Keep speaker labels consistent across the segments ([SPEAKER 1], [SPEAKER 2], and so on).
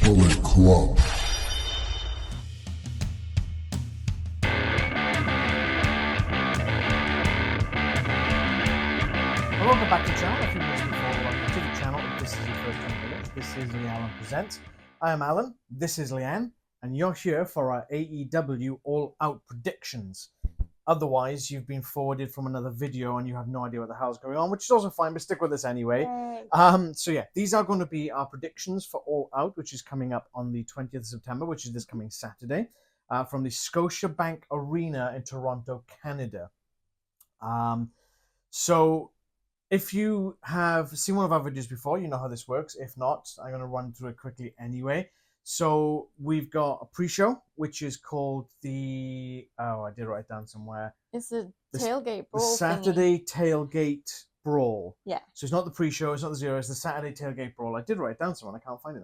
[SPEAKER 1] Bullet Club.
[SPEAKER 2] Welcome back to the channel. If you've missed before, welcome to the channel. If this is your first time with us, this is Allin Presents. I am Alan, this is Leanne, and you're here for our AEW All Out predictions. Otherwise, you've been forwarded from another video and you have no idea what the hell's going on, which is also fine, but stick with us anyway. So yeah, these are going to be our predictions for All Out, which is coming up on the 20th of September, which is this coming Saturday, from the Scotiabank Arena in Toronto, Canada. So if you have seen one of our videos before, you know how this works. If not, I'm going to run through it quickly anyway. So we've got a pre-show, which is called the... Oh, I did write it down somewhere.
[SPEAKER 3] It's the Tailgate Brawl.
[SPEAKER 2] The Saturday Tailgate Brawl.
[SPEAKER 3] Yeah.
[SPEAKER 2] So it's not the pre-show, it's not the zero, it's the Saturday Tailgate Brawl. I did write it down somewhere, I can't find it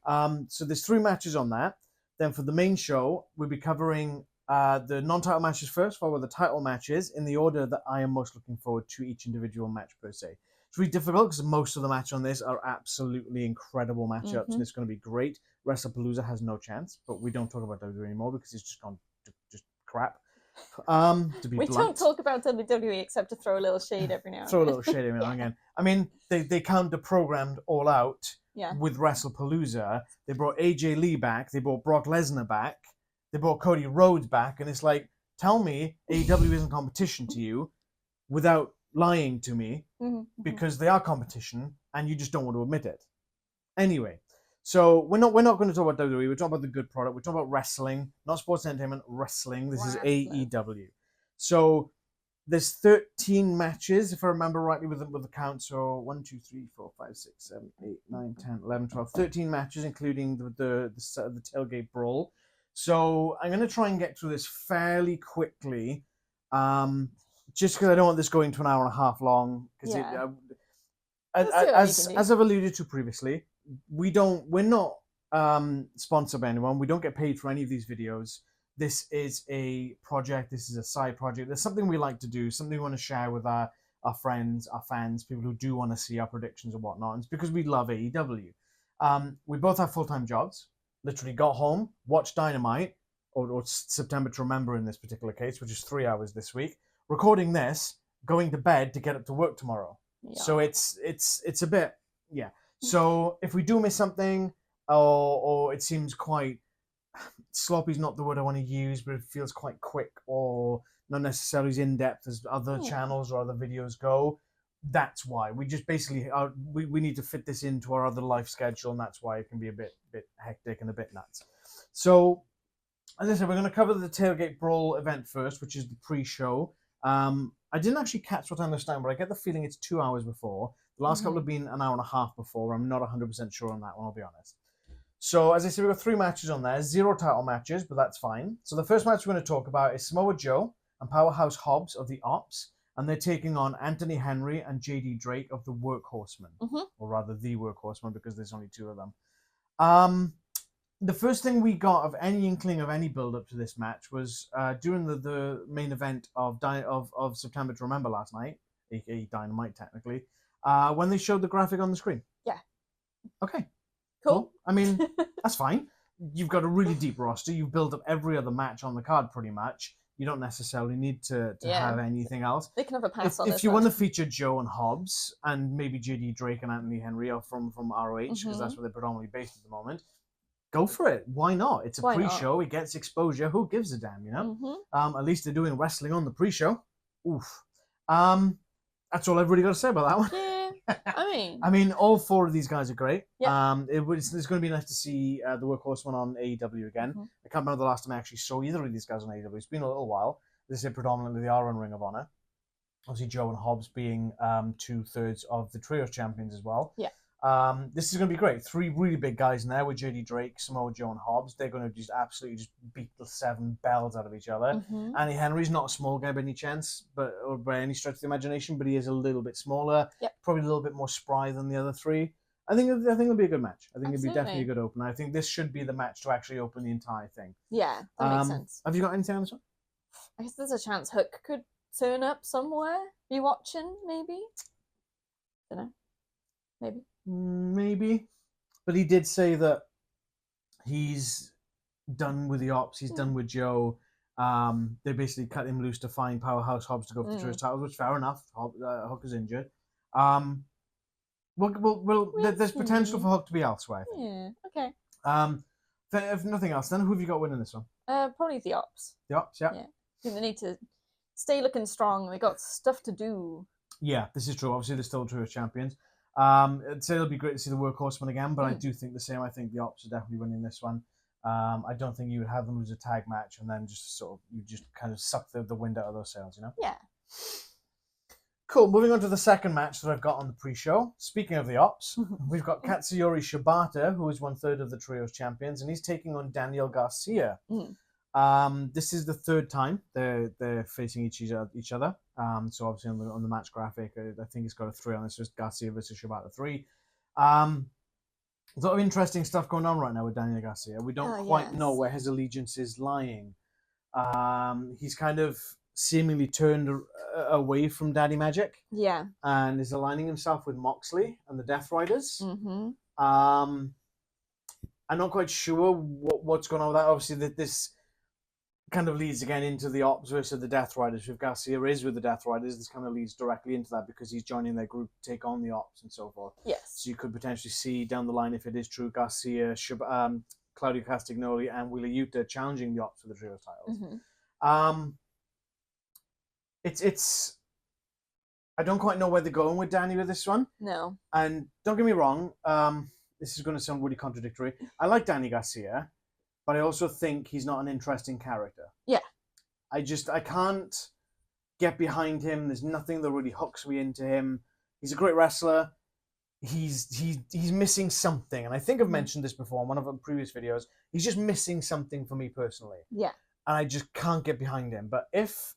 [SPEAKER 2] now. So there's 3 matches on that. Then for the main show, we'll be covering the non-title matches first, followed by the title matches in the order that I am most looking forward to each individual match per se. It's really difficult because most of the matches on this are absolutely incredible matchups, and it's going to be great. WrestlePalooza has no chance, but we don't talk about WWE anymore because it's just gone just crap. To be
[SPEAKER 3] we
[SPEAKER 2] blunt.
[SPEAKER 3] don't talk about WWE except to throw a little shade every now and
[SPEAKER 2] Throw a little shade every now and again. I mean, they counter-programmed All Out with WrestlePalooza. They brought AJ Lee back. They brought Brock Lesnar back. They brought Cody Rhodes back. And it's like, tell me AEW isn't competition to you without lying to me, because they are competition and you just don't want to admit it. Anyway, so we're not going to talk about WWE. We're talking about the good product. We're talking about wrestling, not sports entertainment, wrestling. This is AEW. So there's 13 matches, if I remember rightly, with the count. So 1, 2, 3, 4, 5, 6, 7, 8, 9, 10, 11, 12, 13 matches, including the Tailgate Brawl. So I'm going to try and get through this fairly quickly, just because I don't want this going to an hour and a half long. Because as I've alluded to previously, we're not sponsored by anyone. We don't get paid for any of these videos. This is a project. This is a side project. There's something we like to do, something we want to share with our friends, our fans, people who do want to see our predictions and whatnot. And it's because we love AEW. We both have full-time jobs. Literally got home, watched Dynamite, or September to Remember in this particular case, which is 3 hours this week. Recording this, going to bed to get up to work tomorrow. Yeah. So it's a bit, yeah. So if we do miss something, or it seems quite sloppy is not the word I want to use, but it feels quite quick or not necessarily as in-depth as other channels or other videos go, that's why. We just basically we need to fit this into our other life schedule, and that's why it can be a bit hectic and a bit nuts. So, as I said, we're going to cover the Tailgate Brawl event first, which is the pre-show. I didn't actually catch what time they're starting, but I get the feeling it's 2 hours before. The last couple have been an hour and a half before. I'm not 100% sure on that one, I'll be honest. So, as I said, we've got 3 matches on there. 0 title matches, but that's fine. So the first match we're going to talk about is Samoa Joe and Powerhouse Hobbs of the Ops, and they're taking on Anthony Henry and JD Drake of the Workhorsemen, or rather the Workhorsemen, because there's only 2 of them. The first thing we got of any inkling of any build-up to this match was during the main event of September to Remember last night, aka Dynamite technically, when they showed the graphic on the screen. Yeah. Okay. Cool. I mean, that's fine. You've got a really deep roster. You've built up every other match on the card pretty much. You don't necessarily need to have anything else.
[SPEAKER 3] They can have a pass on this.
[SPEAKER 2] If you want to feature Joe and Hobbs, and maybe JD Drake and Anthony Henry are from ROH, because that's where they're predominantly based at the moment, go for it. Why not? It's a pre-show. It gets exposure. Who gives a damn, you know? At least they're doing wrestling on the pre-show. Oof. That's all I've really got to say about that one.
[SPEAKER 3] Yeah.
[SPEAKER 2] I mean, all 4 of these guys are great. Yeah. It's going to be nice to see the Workhorsemen on AEW again. I can't remember the last time I actually saw either of these guys on AEW. It's been a little while. This is predominantly they are on Ring of Honor. Obviously, Joe and Hobbs being 2/3 of the Trios champions as well. Yeah. This is going to be great. 3 really big guys in there with JD Drake, Samoa Joe, and Hobbs. They're going to just absolutely just beat the 7 bells out of each other. Andy Henry's not a small guy by any chance, or by any stretch of the imagination, but he is a little bit smaller, probably a little bit more spry than the other 3. I think it'll be a good match. I think it'll be definitely a good opener. I think this should be the match to actually open the entire thing.
[SPEAKER 3] Yeah, that makes sense.
[SPEAKER 2] Have you got anything on this one?
[SPEAKER 3] I guess there's a chance Hook could turn up somewhere. You watching, maybe? Don't know. Maybe.
[SPEAKER 2] Maybe. But he did say that he's done with the Ops. He's done with Joe. They basically cut him loose to find Powerhouse Hobbs to go for the trios titles, which fair enough. Hook is injured. There's potential for Hook to be elsewhere. I think.
[SPEAKER 3] Yeah. Okay.
[SPEAKER 2] If nothing else, then who have you got winning this one?
[SPEAKER 3] Probably the Ops.
[SPEAKER 2] The Ops, yeah.
[SPEAKER 3] I think they need to stay looking strong. They got stuff to do.
[SPEAKER 2] Yeah, this is true. Obviously, they're still trios champions. I'd say it'll be great to see the Workhorsemen again, but I do think the same. I think the Ops are definitely winning this one. I don't think you would have them lose a tag match and then just you just kind of suck the wind out of those sails, you know?
[SPEAKER 3] Yeah.
[SPEAKER 2] Cool. Moving on to the second match that I've got on the pre-show. Speaking of the Ops, we've got Katsuyori Shibata, who is 1/3 of the Trios champions, and he's taking on Daniel Garcia. This is the third time they're facing each other. So obviously on the match graphic, I think it's got a 3 on this. Just Garcia versus Shibata 3. There's a lot of interesting stuff going on right now with Daniel Garcia. We don't quite know where his allegiance is lying. He's kind of seemingly turned away from Daddy Magic.
[SPEAKER 3] Yeah.
[SPEAKER 2] And is aligning himself with Moxley and the Death Riders.
[SPEAKER 3] Mm-hmm.
[SPEAKER 2] I'm not quite sure what's going on with that. Obviously, this kind of leads again into the Ops versus the Death Riders. If Garcia is with the Death Riders, this kind of leads directly into that because he's joining their group to take on the Ops and so forth.
[SPEAKER 3] Yes.
[SPEAKER 2] So you could potentially see down the line, if it is true, Garcia, Claudio Castagnoli, and Wheeler Yuta challenging the Ops for the trio titles.
[SPEAKER 3] Mm-hmm.
[SPEAKER 2] It's I don't quite know where they're going with Danny with this one.
[SPEAKER 3] No.
[SPEAKER 2] And don't get me wrong, this is going to sound really contradictory. I like Danny Garcia, but I also think he's not an interesting character.
[SPEAKER 3] Yeah.
[SPEAKER 2] I can't get behind him. There's nothing that really hooks me into him. He's a great wrestler. He's missing something. And I think I've mentioned this before in one of the previous videos. He's just missing something for me personally.
[SPEAKER 3] Yeah.
[SPEAKER 2] And I just can't get behind him. But if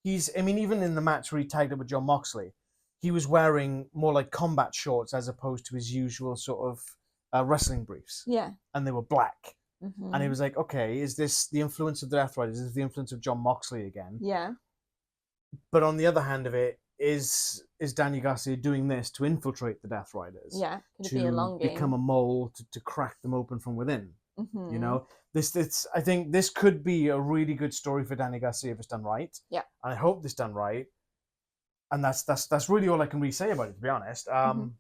[SPEAKER 2] even in the match where he tagged up with Jon Moxley, he was wearing more like combat shorts as opposed to his usual sort of wrestling briefs.
[SPEAKER 3] Yeah.
[SPEAKER 2] And they were black.
[SPEAKER 3] Mm-hmm.
[SPEAKER 2] And it was like, okay, is this the influence of the Death Riders? Is this the influence of Jon Moxley again?
[SPEAKER 3] Yeah.
[SPEAKER 2] But on the other hand of it, is Danny Garcia doing this to infiltrate the Death Riders?
[SPEAKER 3] Yeah. Could it be a long game?
[SPEAKER 2] Become a mole to crack them open from within?
[SPEAKER 3] Mm-hmm.
[SPEAKER 2] You know, I think this could be a really good story for Danny Garcia if it's done right.
[SPEAKER 3] Yeah.
[SPEAKER 2] And I hope it's done right. And that's really all I can really say about it, to be honest. And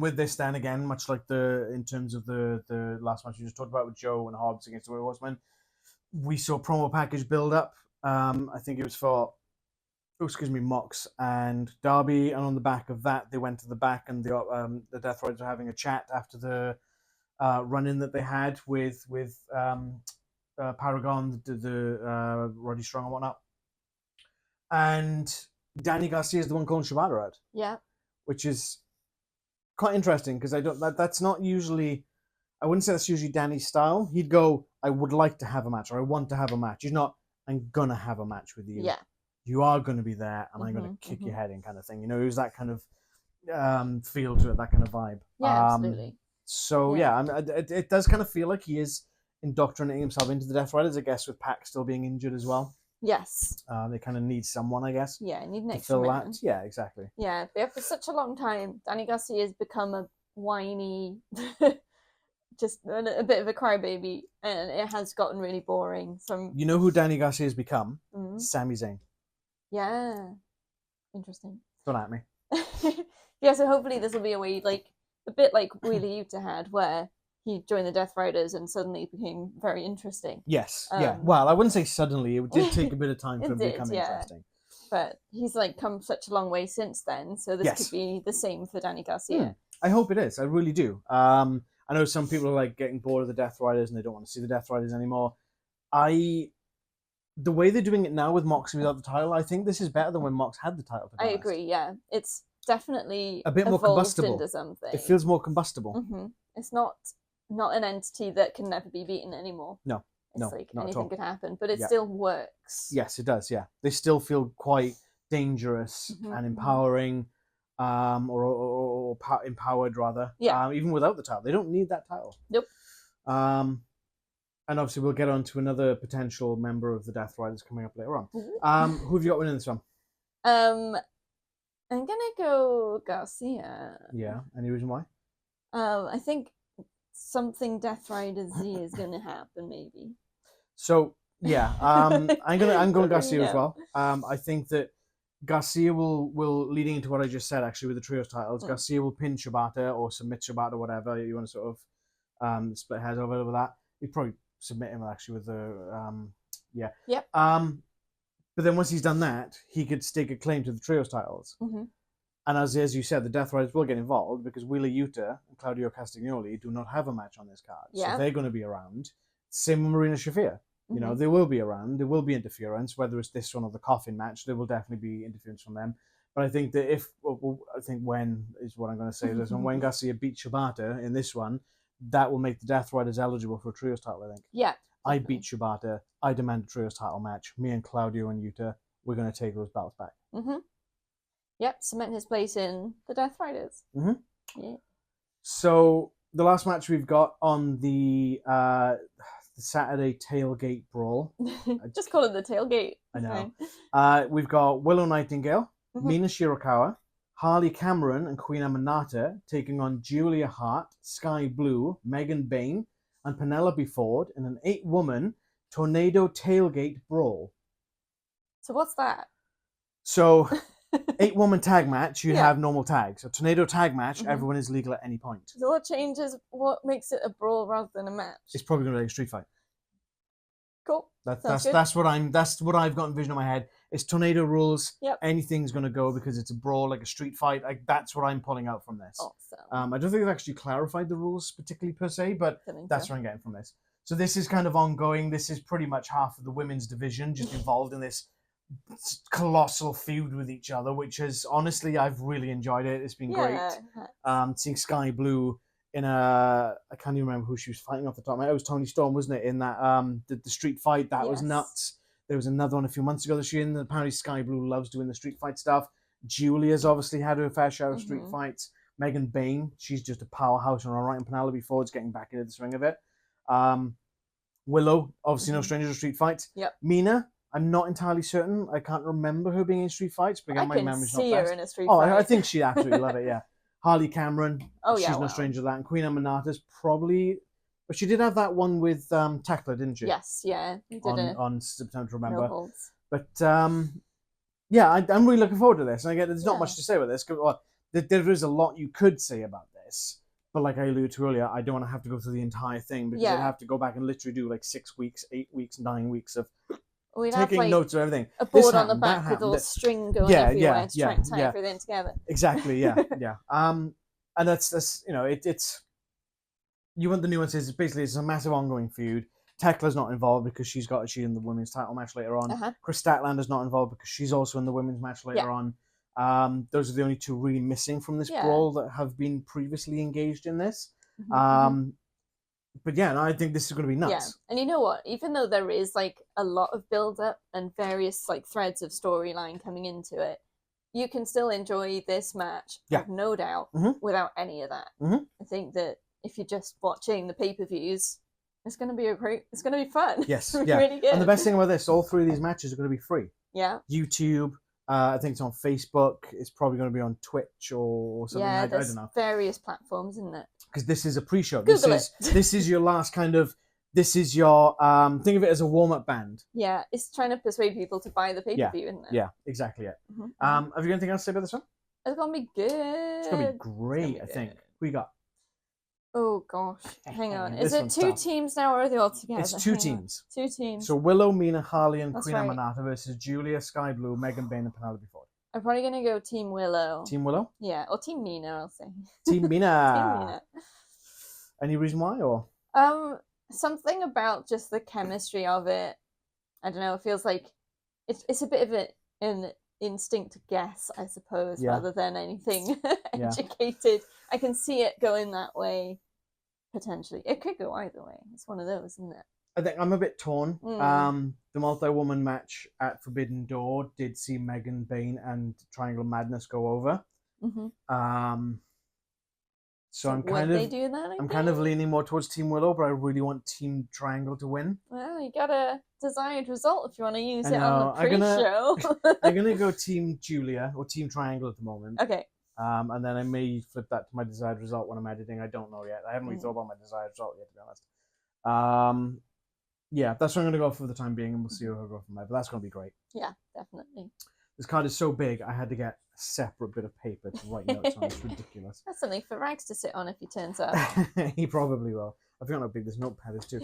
[SPEAKER 2] with this, then again, much like in terms of the last match we just talked about with Joe and Hobbs against the Workhorsemen, we saw promo package build up. I think it was for Mox and Darby, and on the back of that, they went to the back, and the Death Riders were having a chat after the run-in that they had with Paragon, the Roddy Strong and whatnot. And Danny Garcia is the one calling Shibata out.
[SPEAKER 3] Yeah.
[SPEAKER 2] Which is quite interesting because that's not usually, I wouldn't say that's usually Danny's style. He'd go, I would like to have a match, or I want to have a match. He's not, I'm gonna have a match with you.
[SPEAKER 3] Yeah.
[SPEAKER 2] You are gonna be there, and I'm gonna kick your head in, kind of thing. You know, it was that kind of feel to it, that kind of vibe.
[SPEAKER 3] Yeah, absolutely.
[SPEAKER 2] So it does kind of feel like he is indoctrinating himself into the Death Riders, I guess, with Pac still being injured as well.
[SPEAKER 3] Yes.
[SPEAKER 2] They kind of need someone, I guess.
[SPEAKER 3] Yeah, need an
[SPEAKER 2] to
[SPEAKER 3] extra
[SPEAKER 2] fill
[SPEAKER 3] man.
[SPEAKER 2] that. Yeah, exactly.
[SPEAKER 3] Yeah, but for such a long time, Danny Garcia has become a whiny, just a bit of a crybaby, and it has gotten really boring.
[SPEAKER 2] You know who Danny Garcia has become? Sami Zayn.
[SPEAKER 3] Yeah. Interesting.
[SPEAKER 2] Don't at me.
[SPEAKER 3] Yeah, so hopefully this will be a way, like, a bit like Wheeler Yuta had, where he joined the Death Riders and suddenly became very interesting.
[SPEAKER 2] Yes, yeah. Well, I wouldn't say suddenly. It did take a bit of time for him to become interesting.
[SPEAKER 3] But he's like come such a long way since then, so this could be the same for Danny Garcia.
[SPEAKER 2] I hope it is. I really do. I know some people are like getting bored of the Death Riders and they don't want to see the Death Riders anymore. The way they're doing it now with Mox without the title, I think this is better than when Mox had the title.
[SPEAKER 3] I agree. Yeah, it's definitely
[SPEAKER 2] a bit more combustible
[SPEAKER 3] into something.
[SPEAKER 2] It feels more combustible.
[SPEAKER 3] Mm-hmm. It's not an entity that can never be beaten anymore.
[SPEAKER 2] No,
[SPEAKER 3] it's like anything could happen, but it still works.
[SPEAKER 2] Yes, it does. Yeah, they still feel quite dangerous and empowering, or empowered rather.
[SPEAKER 3] Yeah.
[SPEAKER 2] Even without the title, they don't need that title.
[SPEAKER 3] Nope.
[SPEAKER 2] And obviously we'll get on to another potential member of the Death Riders coming up later on. Who have you got winning this one?
[SPEAKER 3] I'm gonna go Garcia.
[SPEAKER 2] Yeah. Any reason why?
[SPEAKER 3] I think something Death Rider Z is gonna happen, maybe.
[SPEAKER 2] So yeah, I'm going Garcia as
[SPEAKER 3] No.
[SPEAKER 2] well. I think that Garcia will leading into what I just said actually with the trios titles. Garcia will pin Shibata or submit Shibata, whatever you want to sort of split hairs over that. He'd probably submit him actually with the yeah.
[SPEAKER 3] Yep.
[SPEAKER 2] But then once he's done that, he could stake a claim to the trios titles.
[SPEAKER 3] Mm-hmm.
[SPEAKER 2] And as you said, the Death Riders will get involved because Wheeler Yuta and Claudio Castagnoli do not have a match on this card.
[SPEAKER 3] Yeah.
[SPEAKER 2] So they're going to be around. Same with Marina Shafir. You know, they will be around. There will be interference, whether it's this one or the Coffin match. There will definitely be interference from them. But I think that when is what I'm going to say. Is when Garcia beats Shibata in this one, that will make the Death Riders eligible for a trios title, I think.
[SPEAKER 3] Yeah.
[SPEAKER 2] I beat Shibata. I demand a trios title match. Me and Claudio and Yuta, we're going to take those belts back.
[SPEAKER 3] Mm-hmm. Yep, cement his place in the Death Riders.
[SPEAKER 2] Mm-hmm.
[SPEAKER 3] Yeah.
[SPEAKER 2] So the last match we've got on the Saturday Tailgate Brawl.
[SPEAKER 3] Just call it the Tailgate.
[SPEAKER 2] I know. We've got Willow Nightingale, Mina Shirakawa, Harley Cameron and Queen Aminata taking on Julia Hart, Skye Blue, Megan Bayne, and Penelope Ford in an 8-woman Tornado Tailgate Brawl. So
[SPEAKER 3] what's that?
[SPEAKER 2] So 8-woman tag match, you have normal tags. A tornado tag match, everyone is legal at any point.
[SPEAKER 3] So what changes, what makes it a brawl rather than a match?
[SPEAKER 2] It's probably going to be a street fight.
[SPEAKER 3] Cool.
[SPEAKER 2] That's what I've got envisioned in my head. It's tornado rules.
[SPEAKER 3] Yep.
[SPEAKER 2] Anything's going to go because it's a brawl, like a street fight. That's what I'm pulling out from this.
[SPEAKER 3] Awesome.
[SPEAKER 2] I don't think they've actually clarified the rules particularly per se, but that's what I'm getting from this. So this is kind of ongoing. This is pretty much half of the women's division just involved in this colossal feud with each other, which is honestly I've really enjoyed it. It's been great. Seeing Skye Blue in I can't even remember who she was fighting off the top of my head. It was Toni Storm, wasn't it? In that the street fight that was nuts. There was another one a few months ago that she in. Apparently Skye Blue loves doing the street fight stuff. Julia's obviously had her fair share of street fights. Megan Bayne, she's just a powerhouse on her right, and Penelope Ford's getting back into the swing of it. Willow, obviously no stranger to street fights. Mina, I'm not entirely certain. I can't remember her being in street fights, but again, my memory's not best.
[SPEAKER 3] I can see her in a street fight.
[SPEAKER 2] I think she'd absolutely love it, yeah. Harley Cameron, she's no stranger to that. And Queen Aminata's probably... But she did have that one with Tackler, didn't she?
[SPEAKER 3] Yes, yeah. He did
[SPEAKER 2] on September to Remember.
[SPEAKER 3] No holds.
[SPEAKER 2] But, yeah, I'm really looking forward to this. And again, there's not much to say about this. Well, there is a lot you could say about this. But like I alluded to earlier, I don't want to have to go through the entire thing because I'd have to go back and literally do like 6 weeks, 8 weeks, 9 weeks of taking notes of everything.
[SPEAKER 3] A board on the back with all string going everywhere to try and tie everything together.
[SPEAKER 2] Exactly, yeah. And that's you know, it's you want the nuances. Basically, it's a massive ongoing feud. Tekla's not involved because she's in the women's title match later on. Chris Statlander's not involved because she's also in the women's match later on. Those are the only two really missing from this brawl that have been previously engaged in this. But yeah, I think this is going to be nuts.
[SPEAKER 3] Yeah, and you know what? Even though there is like a lot of build-up and various like threads of storyline coming into it, you can still enjoy this match, I've no doubt, without any of that. I think that if you're just watching the pay-per-views, it's going to be it's going to be fun.
[SPEAKER 2] Yes,
[SPEAKER 3] really good.
[SPEAKER 2] And the best thing about this, all 3 of these matches are going to be free.
[SPEAKER 3] Yeah.
[SPEAKER 2] YouTube. I think it's on Facebook. It's probably going to be on Twitch or something.
[SPEAKER 3] Yeah,
[SPEAKER 2] I don't know.
[SPEAKER 3] Various platforms, isn't it?
[SPEAKER 2] Because this is a pre-show.
[SPEAKER 3] Google it.
[SPEAKER 2] This is your last kind of. This is your think of it as a warm-up band.
[SPEAKER 3] Yeah, it's trying to persuade people to buy the pay-per-view, isn't it?
[SPEAKER 2] Yeah, exactly. Yeah. Have you got anything else to say about this one?
[SPEAKER 3] It's gonna be good.
[SPEAKER 2] It's gonna be great. I think. Who you got?
[SPEAKER 3] Oh gosh, hang on. Is it 2 teams now, or are they all together?
[SPEAKER 2] It's 2 teams.
[SPEAKER 3] 2 teams.
[SPEAKER 2] So Willow, Mina, Harley, and Queen Aminata versus Julia, Skye Blue, Megan Bayne, and Penelope Ford.
[SPEAKER 3] I'm probably gonna go Team Willow.
[SPEAKER 2] Team Willow?
[SPEAKER 3] Yeah, or Team Mina, I'll say.
[SPEAKER 2] Team Mina.
[SPEAKER 3] Team Mina.
[SPEAKER 2] Any reason why, or?
[SPEAKER 3] Something about just the chemistry of it. I don't know. It feels like it's a bit of an instinct guess, I suppose, rather than anything educated. I can see it going that way. Potentially. It could go either way. It's one of those, isn't it?
[SPEAKER 2] I think I'm a bit torn. The multi-woman match at Forbidden Door did see Megan Bayne and Triangle Madness go over. So I'm kind of leaning more towards Team Willow, but I really want Team Triangle to win.
[SPEAKER 3] Well, you got a desired result if you want to use it on the pre-show.
[SPEAKER 2] I'm gonna go Team Julia or Team Triangle at the moment.
[SPEAKER 3] Okay.
[SPEAKER 2] And then I may flip that to my desired result when I'm editing. I don't know yet. I haven't really thought about my desired result yet, to be honest. Yeah, that's what I'm going to go for the time being, and we'll see where I go from there. But that's going to be great.
[SPEAKER 3] Yeah, definitely.
[SPEAKER 2] This card is so big, I had to get a separate bit of paper to write notes on. It's ridiculous.
[SPEAKER 3] That's something for Rags to sit on if he turns up.
[SPEAKER 2] He probably will. I forgot how big this notepad is too.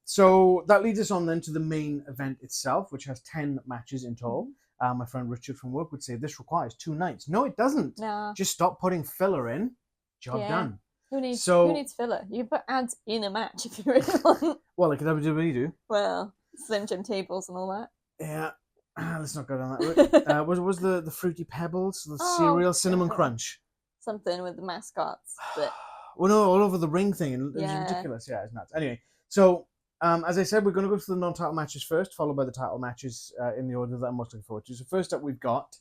[SPEAKER 2] So that leads us on then to the main event itself, which has 10 matches in total. My friend Richard from work would say this requires 2 nights. No, it doesn't.
[SPEAKER 3] No.
[SPEAKER 2] Just stop putting filler in. Job done.
[SPEAKER 3] Who needs filler? You can put ads in a match if you really want.
[SPEAKER 2] Well, like WWE do.
[SPEAKER 3] Well, Slim Jim tables and all that.
[SPEAKER 2] Yeah. Let's not go down that route. Was the Fruity Pebbles, the cereal, Cinnamon Crunch?
[SPEAKER 3] Something with the mascots. But...
[SPEAKER 2] well, no, all over the ring thing. It was ridiculous. Yeah, it's nuts. Anyway, so as I said, we're going to go to the non-title matches first, followed by the title matches in the order that I'm most looking forward to. So first up, we've got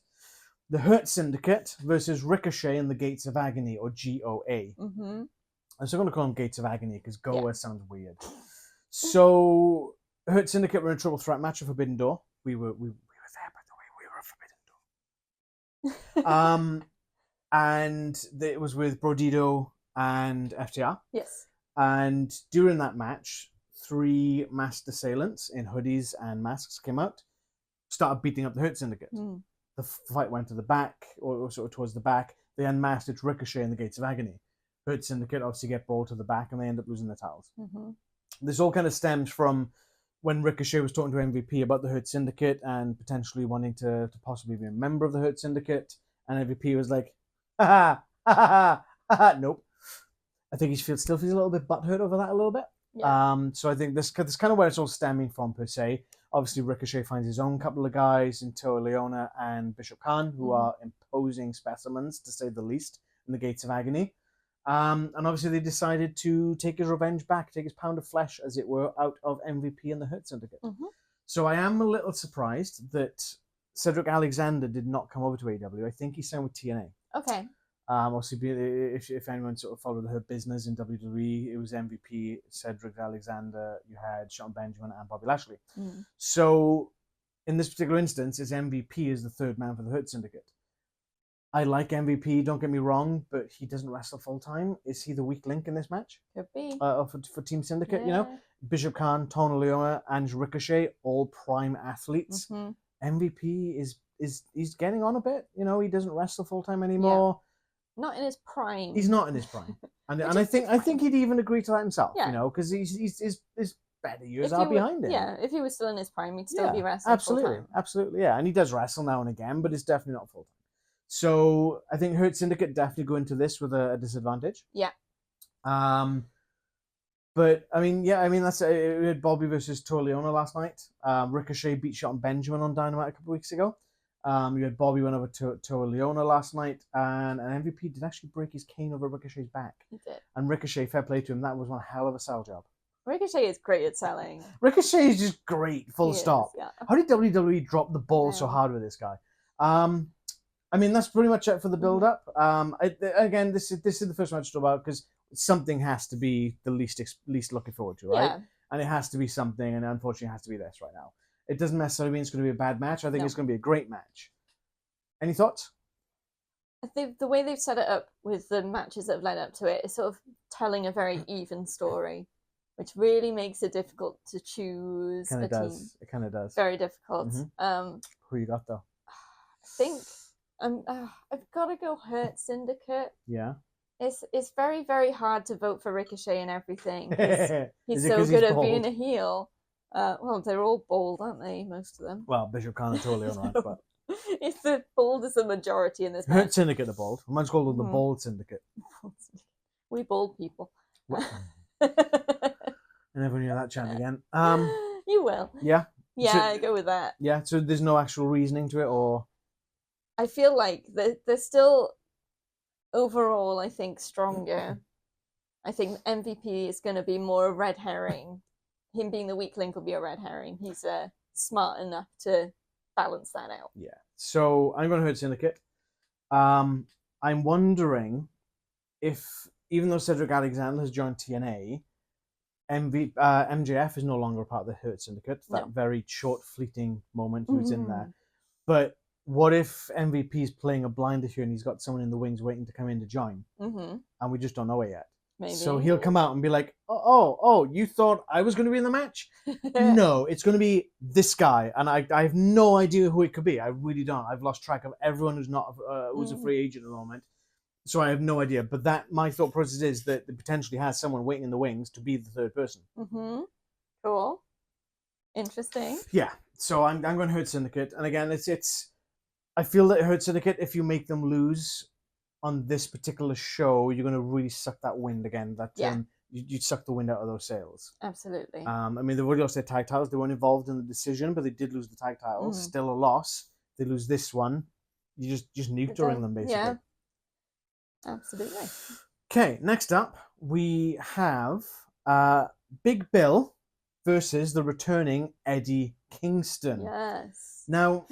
[SPEAKER 2] the Hurt Syndicate versus Ricochet and the Gates of Agony, or GOA. I'm still going to call them Gates of Agony because GOA sounds weird. So Hurt Syndicate were in a triple threat match of Forbidden Door. We were there, by the way. We were a Forbidden Door. And it was with Brodito and FTR.
[SPEAKER 3] Yes.
[SPEAKER 2] And during that match, 3 masked assailants in hoodies and masks came out, started beating up the Hurt Syndicate. The fight went to the back, or sort of towards the back. They unmasked it to Ricochet and the Gates of Agony. Hurt Syndicate obviously get brawled to the back, and they end up losing their titles. This all kind of stems from when Ricochet was talking to MVP about the Hurt Syndicate and potentially wanting to possibly be a member of the Hurt Syndicate, and MVP was like, ha ha ha ha, nope. I think he still feels a little bit butthurt over that a little bit. Yeah. So I think this kind of where it's all stemming from, per se. Obviously, Ricochet finds his own couple of guys in Toa Leona and Bishop Khan, who are imposing specimens, to say the least, in the Gates of Agony. And obviously, they decided to take his revenge back, take his pound of flesh, as it were, out of MVP and the Hurt Syndicate. So I am a little surprised that Cedric Alexander did not come over to AEW. I think he signed with TNA.
[SPEAKER 3] Okay.
[SPEAKER 2] Obviously, if anyone sort of followed her business in WWE, it was MVP, Cedric Alexander, you had Shelton Benjamin and Bobby Lashley. So in this particular instance, it's MVP as the third man for the Hurt Syndicate. I like MVP, don't get me wrong, but he doesn't wrestle full time. Is he the weak link in this match?
[SPEAKER 3] Could be.
[SPEAKER 2] For Team Syndicate, you know? Bishop Khan, Toni Leona, and Ricochet, all prime athletes. MVP he's getting on a bit, you know, he doesn't wrestle full time anymore.
[SPEAKER 3] Not in his prime.
[SPEAKER 2] He's not in his prime, and I think he'd even agree to that himself. You know, because his better years are behind him.
[SPEAKER 3] Yeah, if he was still in his prime, he'd still be wrestling.
[SPEAKER 2] Absolutely, yeah, and he does wrestle now and again, but it's definitely not full time. So I think Hurt Syndicate definitely go into this with a disadvantage.
[SPEAKER 3] Yeah.
[SPEAKER 2] But I mean, that's we had Bobby versus Toa Leona last night. Ricochet beat Shelton Benjamin on Dynamite a couple of weeks ago. You had Bobby went over to Toa Leona last night, and an MVP did actually break his cane over Ricochet's back.
[SPEAKER 3] He did. And
[SPEAKER 2] Ricochet, fair play to him, that was one hell of a sell job.
[SPEAKER 3] Ricochet is great at selling.
[SPEAKER 2] Ricochet is just great, full stop.
[SPEAKER 3] Yeah.
[SPEAKER 2] How did WWE drop the ball so hard with this guy? I mean, that's pretty much it for the build-up. Again, this is the first match to talk about because something has to be the least looking forward to, right? Yeah. And it has to be something, and unfortunately, it has to be this right now. It doesn't necessarily mean it's going to be a bad match. I think it's going to be a great match. Any thoughts?
[SPEAKER 3] I think the way they've set it up with the matches that have led up to it is sort of telling a very even story, which really makes it difficult to choose a team.
[SPEAKER 2] It kind of does.
[SPEAKER 3] Very difficult.
[SPEAKER 2] Who you got, though?
[SPEAKER 3] I think I've got to go Hurt Syndicate.
[SPEAKER 2] Yeah.
[SPEAKER 3] It's very, very hard to vote for Ricochet and everything. He's so good at being a heel. Well, they're all bald, aren't they? Most of them.
[SPEAKER 2] Well, Bishop Khan and totally on right, but
[SPEAKER 3] it's the bald is the majority in this match.
[SPEAKER 2] Hurt Syndicate, the bald. I might call them the Bald Syndicate.
[SPEAKER 3] We bald people.
[SPEAKER 2] I never knew that chant again.
[SPEAKER 3] You will.
[SPEAKER 2] Yeah.
[SPEAKER 3] Yeah,
[SPEAKER 2] so,
[SPEAKER 3] I go with that.
[SPEAKER 2] Yeah. So there's no actual reasoning to it, or
[SPEAKER 3] I feel like they're still overall, I think, stronger. I think MVP is going to be more a red herring. Him being the weak link will be a red herring. He's smart enough to balance that out.
[SPEAKER 2] Yeah. So I'm going to Hurt Syndicate. I'm wondering if, even though Cedric Alexander has joined TNA, MJF is no longer part of the Hurt Syndicate. That very short, fleeting moment he was in there. But what if MVP's playing a blinder here and he's got someone in the wings waiting to come in to join, and we just don't know it yet?
[SPEAKER 3] Maybe.
[SPEAKER 2] So he'll come out and be like, oh, you thought I was going to be in the match? No, it's going to be this guy, and I have no idea who it could be. I really don't. I've lost track of everyone who's not who's a free agent at the moment, so I have no idea. But that my thought process is that it potentially has someone waiting in the wings to be the third person.
[SPEAKER 3] Cool. Interesting.
[SPEAKER 2] Yeah. So I'm going to hurt Syndicate, and again, it's. I feel that it hurts Syndicate if you make them lose on this particular show. You're going to really suck that wind again. That you suck the wind out of those sails.
[SPEAKER 3] Absolutely.
[SPEAKER 2] I mean, they've already lost their tag titles. They weren't involved in the decision, but they did lose the tag titles. Still a loss. They lose this one. You just neutering them, basically.
[SPEAKER 3] Yeah. Absolutely.
[SPEAKER 2] Okay, next up, we have Big Bill versus the returning Eddie Kingston.
[SPEAKER 3] Yes.
[SPEAKER 2] Now,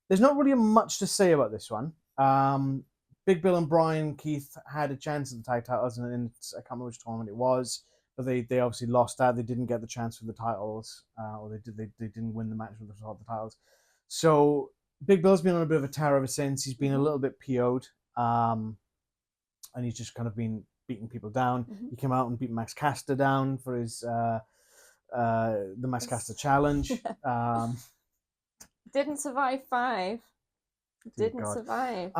[SPEAKER 2] there's not really much to say about this one. Big Bill and Brian Keith had a chance at the tag titles, and I can't remember which tournament it was, but they obviously lost that. They didn't get the chance for the titles, or they didn't win the match with the titles. So Big Bill's been on a bit of a tear ever since. He's been a little bit PO'd, and he's just kind of been beating people down. He came out and beat Max Caster down for his the Max Caster challenge.
[SPEAKER 3] Didn't survive 5. Didn't survive.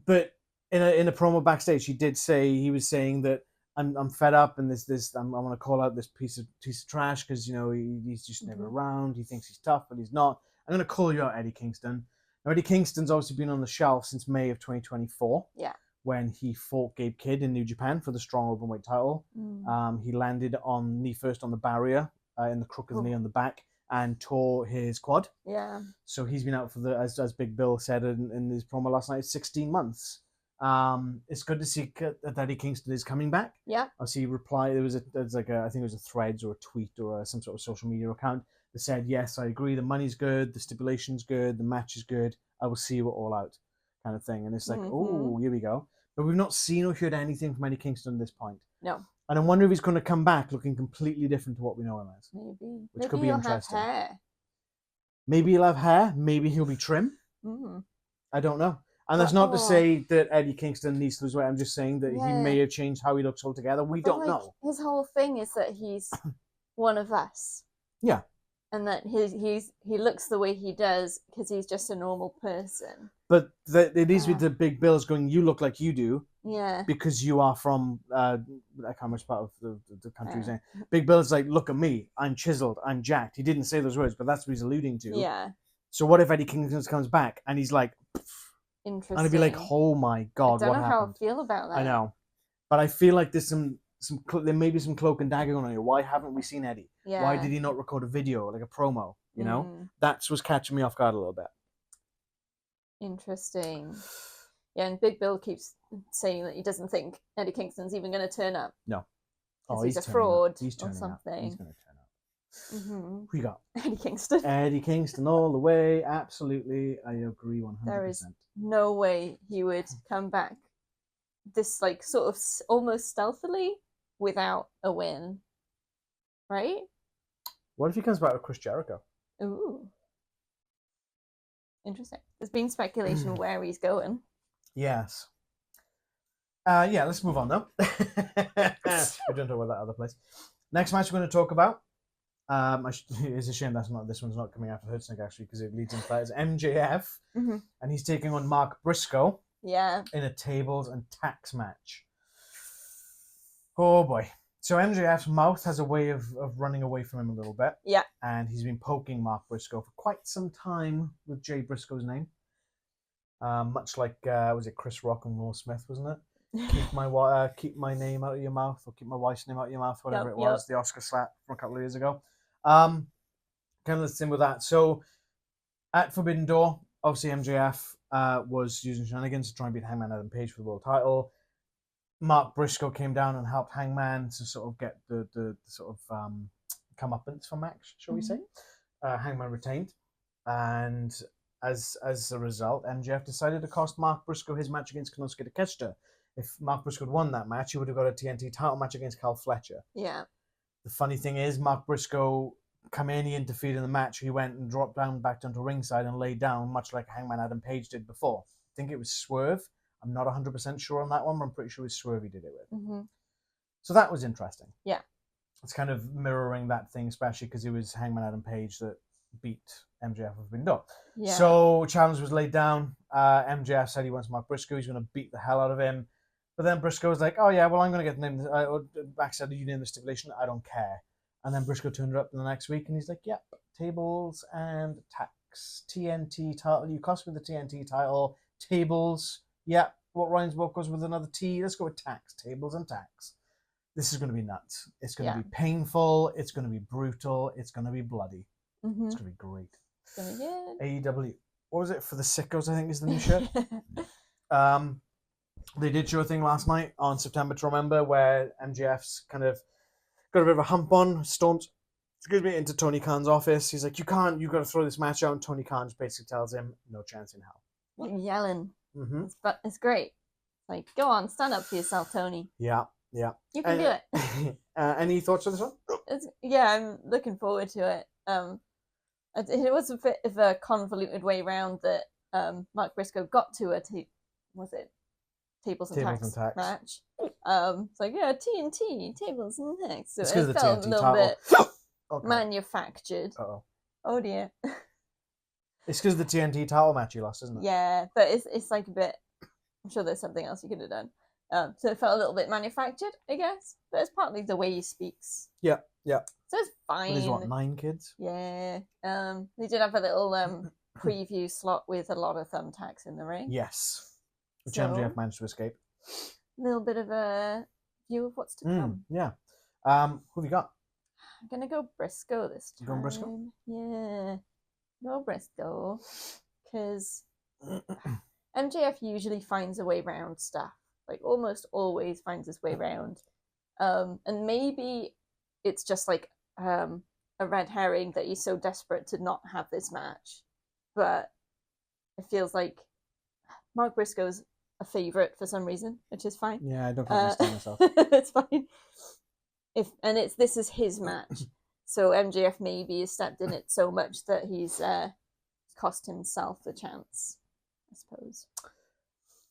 [SPEAKER 2] But in a promo backstage, he was saying that I'm fed up, and I want to call out this piece of trash because he's just never around. He thinks he's tough, but he's not. I'm going to call you out, Eddie Kingston. Now, Eddie Kingston's obviously been on the shelf since May of 2024.
[SPEAKER 3] Yeah.
[SPEAKER 2] When he fought Gabe Kidd in New Japan for the strong openweight title. He landed on knee first on the barrier in the crook of the knee on the back and tore his quad. Yeah. So he's been out for as Big Bill said in his promo last night, 16 months. It's good to see that Eddie Kingston is coming back. Yeah. I see reply. I think it was a Threads or a tweet or some sort of social media account that said, yes, I agree. The money's good. The stipulation's good. The match is good. I will see you all out, kind of thing. And it's like, oh, here we go. But we've not seen or heard anything from Eddie Kingston at this point. No. And I wonder if he's going to come back looking completely different to what we know him as.
[SPEAKER 3] Maybe.
[SPEAKER 2] Which could be interesting.
[SPEAKER 3] Have hair.
[SPEAKER 2] Maybe he'll have hair. Maybe he'll be trim. I don't know. And that's not to say that Eddie Kingston needs to lose weight. I'm just saying that he may have changed how he looks altogether. We don't know.
[SPEAKER 3] His whole thing is that he's one of us. Yeah. And that he looks the way he does because he's just a normal person. But
[SPEAKER 2] it is with the Big Bills going, you look like you do. Yeah. Because you are from, I can't remember which part of the country he's in. Big Bill's like, look at me. I'm chiseled. I'm jacked. He didn't say those words, but that's what he's alluding to. Yeah. So what if Eddie Kingston comes back and he's like... Interesting. And I'd be like, oh my God, what happened?
[SPEAKER 3] I don't know how I feel about that.
[SPEAKER 2] I know. But I feel like there's there may be some cloak and dagger going on here. Why haven't we seen Eddie? Yeah. Why did he not record a video, like a promo? You know? That's what's catching me off guard a little bit.
[SPEAKER 3] Interesting. Yeah, and Big Bill keeps saying that he doesn't think Eddie Kingston's even going to turn up. No. Oh, he's a fraud or something.
[SPEAKER 2] Up. He's going to turn up. Who you got?
[SPEAKER 3] Eddie Kingston.
[SPEAKER 2] Eddie Kingston all the way. Absolutely. I agree 100%.
[SPEAKER 3] There is no way he would come back this sort of almost stealthily without a win. Right?
[SPEAKER 2] What if he comes back with Chris Jericho?
[SPEAKER 3] Ooh. Interesting. There's been speculation where he's going.
[SPEAKER 2] Yes. Yeah, let's move on though. We don't know about that other place. Next match we're going to talk about. It's a shame this one's not coming after Hurtsnick actually because it leads into that. It's MJF and he's taking on Mark Briscoe. Yeah. In a tables and tacks match. Oh boy. So MJF's mouth has a way of running away from him a little bit. Yeah. And he's been poking Mark Briscoe for quite some time with Jay Briscoe's name. Much like was it Chris Rock and Will Smith, wasn't it? Keep my name out of your mouth, or keep my wife's name out of your mouth, whatever it was. The Oscar slap from a couple of years ago. Kind of the same with that. So at Forbidden Door, obviously MJF was using shenanigans to try and beat Hangman Adam Page for the world title. Mark Briscoe came down and helped Hangman to sort of get the sort of comeuppance for Max, shall we say. Hangman retained, and as a result, MJF decided to cost Mark Briscoe his match against Konosuke Takeshita. If Mark Briscoe had won that match, he would have got a TNT title match against Cal Fletcher. Yeah. The funny thing is, Mark Briscoe come in, he interfered in the match. He went and dropped down back down to ringside and laid down, much like Hangman Adam Page did before. I think it was Swerve. I'm not 100% sure on that one, but I'm pretty sure it was Swerve he did it with.
[SPEAKER 3] Mm-hmm.
[SPEAKER 2] So that was interesting.
[SPEAKER 3] Yeah.
[SPEAKER 2] It's kind of mirroring that thing, especially because it was Hangman Adam Page that beat MJF with Forbidden Door.
[SPEAKER 3] Yeah.
[SPEAKER 2] So challenge was laid down. MJF said he wants Mark Briscoe. He's going to beat the hell out of him. But then Briscoe was like, oh yeah, well I'm going to get the name. Max said, you name the stipulation. I don't care. And then Briscoe turned it up in the next week and he's like, yep, tables and Tacks. TNT title. You cost me the TNT title. Tables. Yep. What goes with another T? Let's go with Tacks. Tables and Tacks. This is going to be nuts. It's going to be painful. It's going to be brutal. It's going to be bloody.
[SPEAKER 3] Mm-hmm.
[SPEAKER 2] It's going to be great.
[SPEAKER 3] It's going to be good.
[SPEAKER 2] AEW. What was it? For the Sickos, I think, is the new shirt. They did show a thing last night on September to Remember where MJF's kind of got a bit of a hump on, storms into Tony Khan's office. He's like, you've got to throw this match out. And Tony Khan just basically tells him, no chance in hell.
[SPEAKER 3] Yelling.
[SPEAKER 2] Mm-hmm.
[SPEAKER 3] It's great. Like, go on, stand up for yourself, Tony.
[SPEAKER 2] Yeah.
[SPEAKER 3] You can do it.
[SPEAKER 2] Any thoughts on this one?
[SPEAKER 3] I'm looking forward to it. It was a bit of a convoluted way around that Mark Briscoe got to a Tables and Tacks match. It's like, yeah, TNT, Tables and Tacks. So it felt a little bit manufactured.
[SPEAKER 2] Uh-oh.
[SPEAKER 3] Oh dear.
[SPEAKER 2] It's because of the TNT title match you lost, isn't it?
[SPEAKER 3] Yeah, but it's like a bit. I'm sure there's something else you could have done. So it felt a little bit manufactured, I guess. But it's partly the way he speaks.
[SPEAKER 2] Yeah.
[SPEAKER 3] So it's fine.
[SPEAKER 2] And there's 9 kids?
[SPEAKER 3] Yeah. They did have a little preview slot with a lot of thumbtacks in the ring.
[SPEAKER 2] Yes. Which MJF managed to escape.
[SPEAKER 3] A little bit of a view of what's to come.
[SPEAKER 2] Yeah. Who have you got?
[SPEAKER 3] I'm going to go Briscoe this time.
[SPEAKER 2] You going Briscoe?
[SPEAKER 3] Yeah. Go Briscoe. Because MJF usually finds a way around stuff. Like, almost always finds his way around. And maybe it's just like a red herring that he's so desperate to not have this match. But it feels like Mark Briscoe's a favourite for some reason, which is fine.
[SPEAKER 2] Yeah, I don't understand myself.
[SPEAKER 3] It's fine. This is his match. So MJF maybe has stepped in it so much that he's cost himself the chance, I suppose.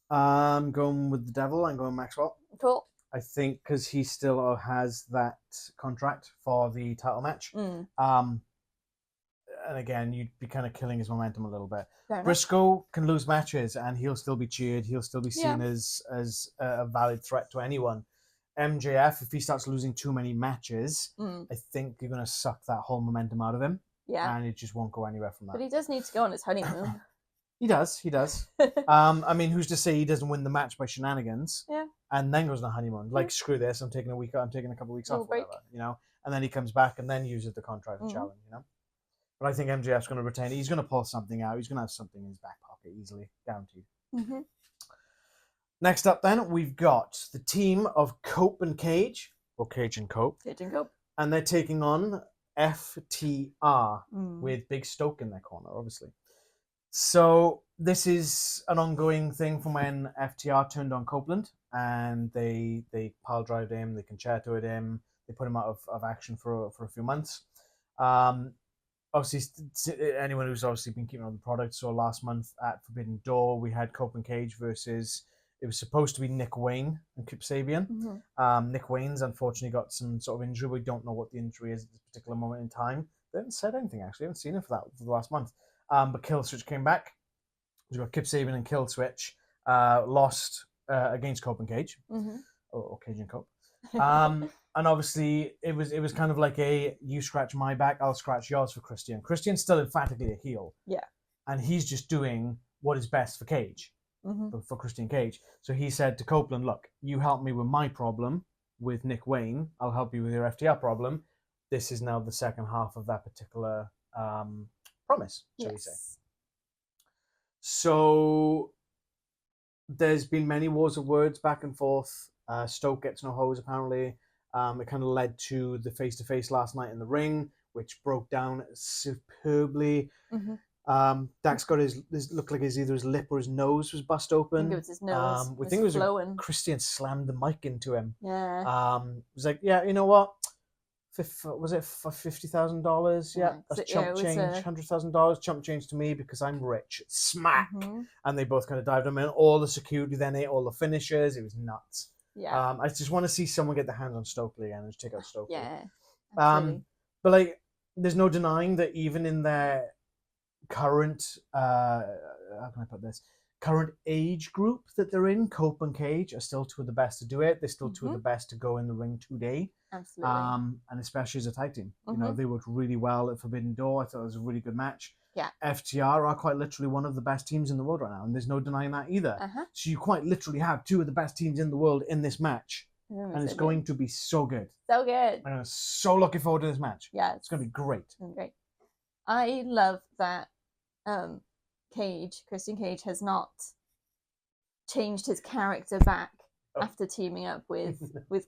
[SPEAKER 2] I'm going with the Devil. I'm going Maxwell.
[SPEAKER 3] Cool.
[SPEAKER 2] I think because he still has that contract for the title match. And again, you'd be kind of killing his momentum a little bit. Briscoe can lose matches and he'll still be cheered. He'll still be seen as a valid threat to anyone. MJF, if he starts losing too many matches, I think you're going to suck that whole momentum out of him.
[SPEAKER 3] Yeah.
[SPEAKER 2] And it just won't go anywhere from that.
[SPEAKER 3] But he does need to go on his honeymoon.
[SPEAKER 2] He does. I mean, who's to say he doesn't win the match by shenanigans?
[SPEAKER 3] Yeah.
[SPEAKER 2] And then goes on a honeymoon. Like, screw this, I'm taking a week off, I'm taking a couple of weeks off, whatever, and then he comes back and then uses the contract and challenge, But I think MJF's going to retain it. He's going to pull something out. He's going to have something in his back pocket easily, guaranteed. Mm-hmm. Next up, then, we've got the team of Cope and Cage, or Cage and Cope.
[SPEAKER 3] Cage and Cope.
[SPEAKER 2] And they're taking on FTR with Big Stoke in their corner, obviously. So this is an ongoing thing from when FTR turned on Copeland and they pile drived him, they concertoed him, they put him out of action for a few months. Obviously, anyone who's obviously been keeping on the product, so last month at Forbidden Door, we had Cope and Cage versus, it was supposed to be Nick Wayne and Kip Sabian. Mm-hmm. Nick Wayne's unfortunately got some sort of injury. We don't know what the injury is at this particular moment in time. They haven't said anything, actually. I haven't seen him for the last month. But Killswitch came back. We've got Kip Sabian and Killswitch lost against Cope and Cage. Mm-hmm. Or Cage and Cope. And obviously, it was kind of like you scratch my back, I'll scratch yours for Christian. Christian's still emphatically a heel. Yeah. And he's just doing what is best for Cage, for Christian Cage. So he said to Copeland, look, you help me with my problem with Nick Wayne. I'll help you with your FTR problem. This is now the second half of that particular promise, shall we say. So there's been many wars of words back and forth. Stoke gets no hose, apparently. It kind of led to the face-to-face last night in the ring, which broke down superbly. Dax got his looked like either his lip or his nose was bust open.
[SPEAKER 3] I think it was his nose.
[SPEAKER 2] We think it was
[SPEAKER 3] flowing.
[SPEAKER 2] Christian slammed the mic into him.
[SPEAKER 3] Yeah.
[SPEAKER 2] It was like, yeah, you know what? was it for $50,000? Yeah, that's chump change. $100,000 chump change to me because I'm rich. Smack, and they both kind of dived him in. All the security then ate all the finishers. It was nuts.
[SPEAKER 3] Yeah.
[SPEAKER 2] I just want to see someone get their hands on Stokely again and just take out Stokely.
[SPEAKER 3] Yeah. Absolutely.
[SPEAKER 2] But like, there's no denying that even in their current, how can I put this? Current age group that they're in, Cope and Cage are still two of the best to do it. They're still two of the best to go in the ring today.
[SPEAKER 3] Absolutely.
[SPEAKER 2] And especially as a tag team. You know, they worked really well at Forbidden Door. I thought it was a really good match.
[SPEAKER 3] Yeah.
[SPEAKER 2] FTR are quite literally one of the best teams in the world right now, and there's no denying that either. So you quite literally have two of the best teams in the world in this match. And it's going to be so good.
[SPEAKER 3] So good.
[SPEAKER 2] I'm so looking forward to this match.
[SPEAKER 3] Yeah.
[SPEAKER 2] It's going to be great.
[SPEAKER 3] Great. I love that Christian Cage has not changed his character back after teaming up with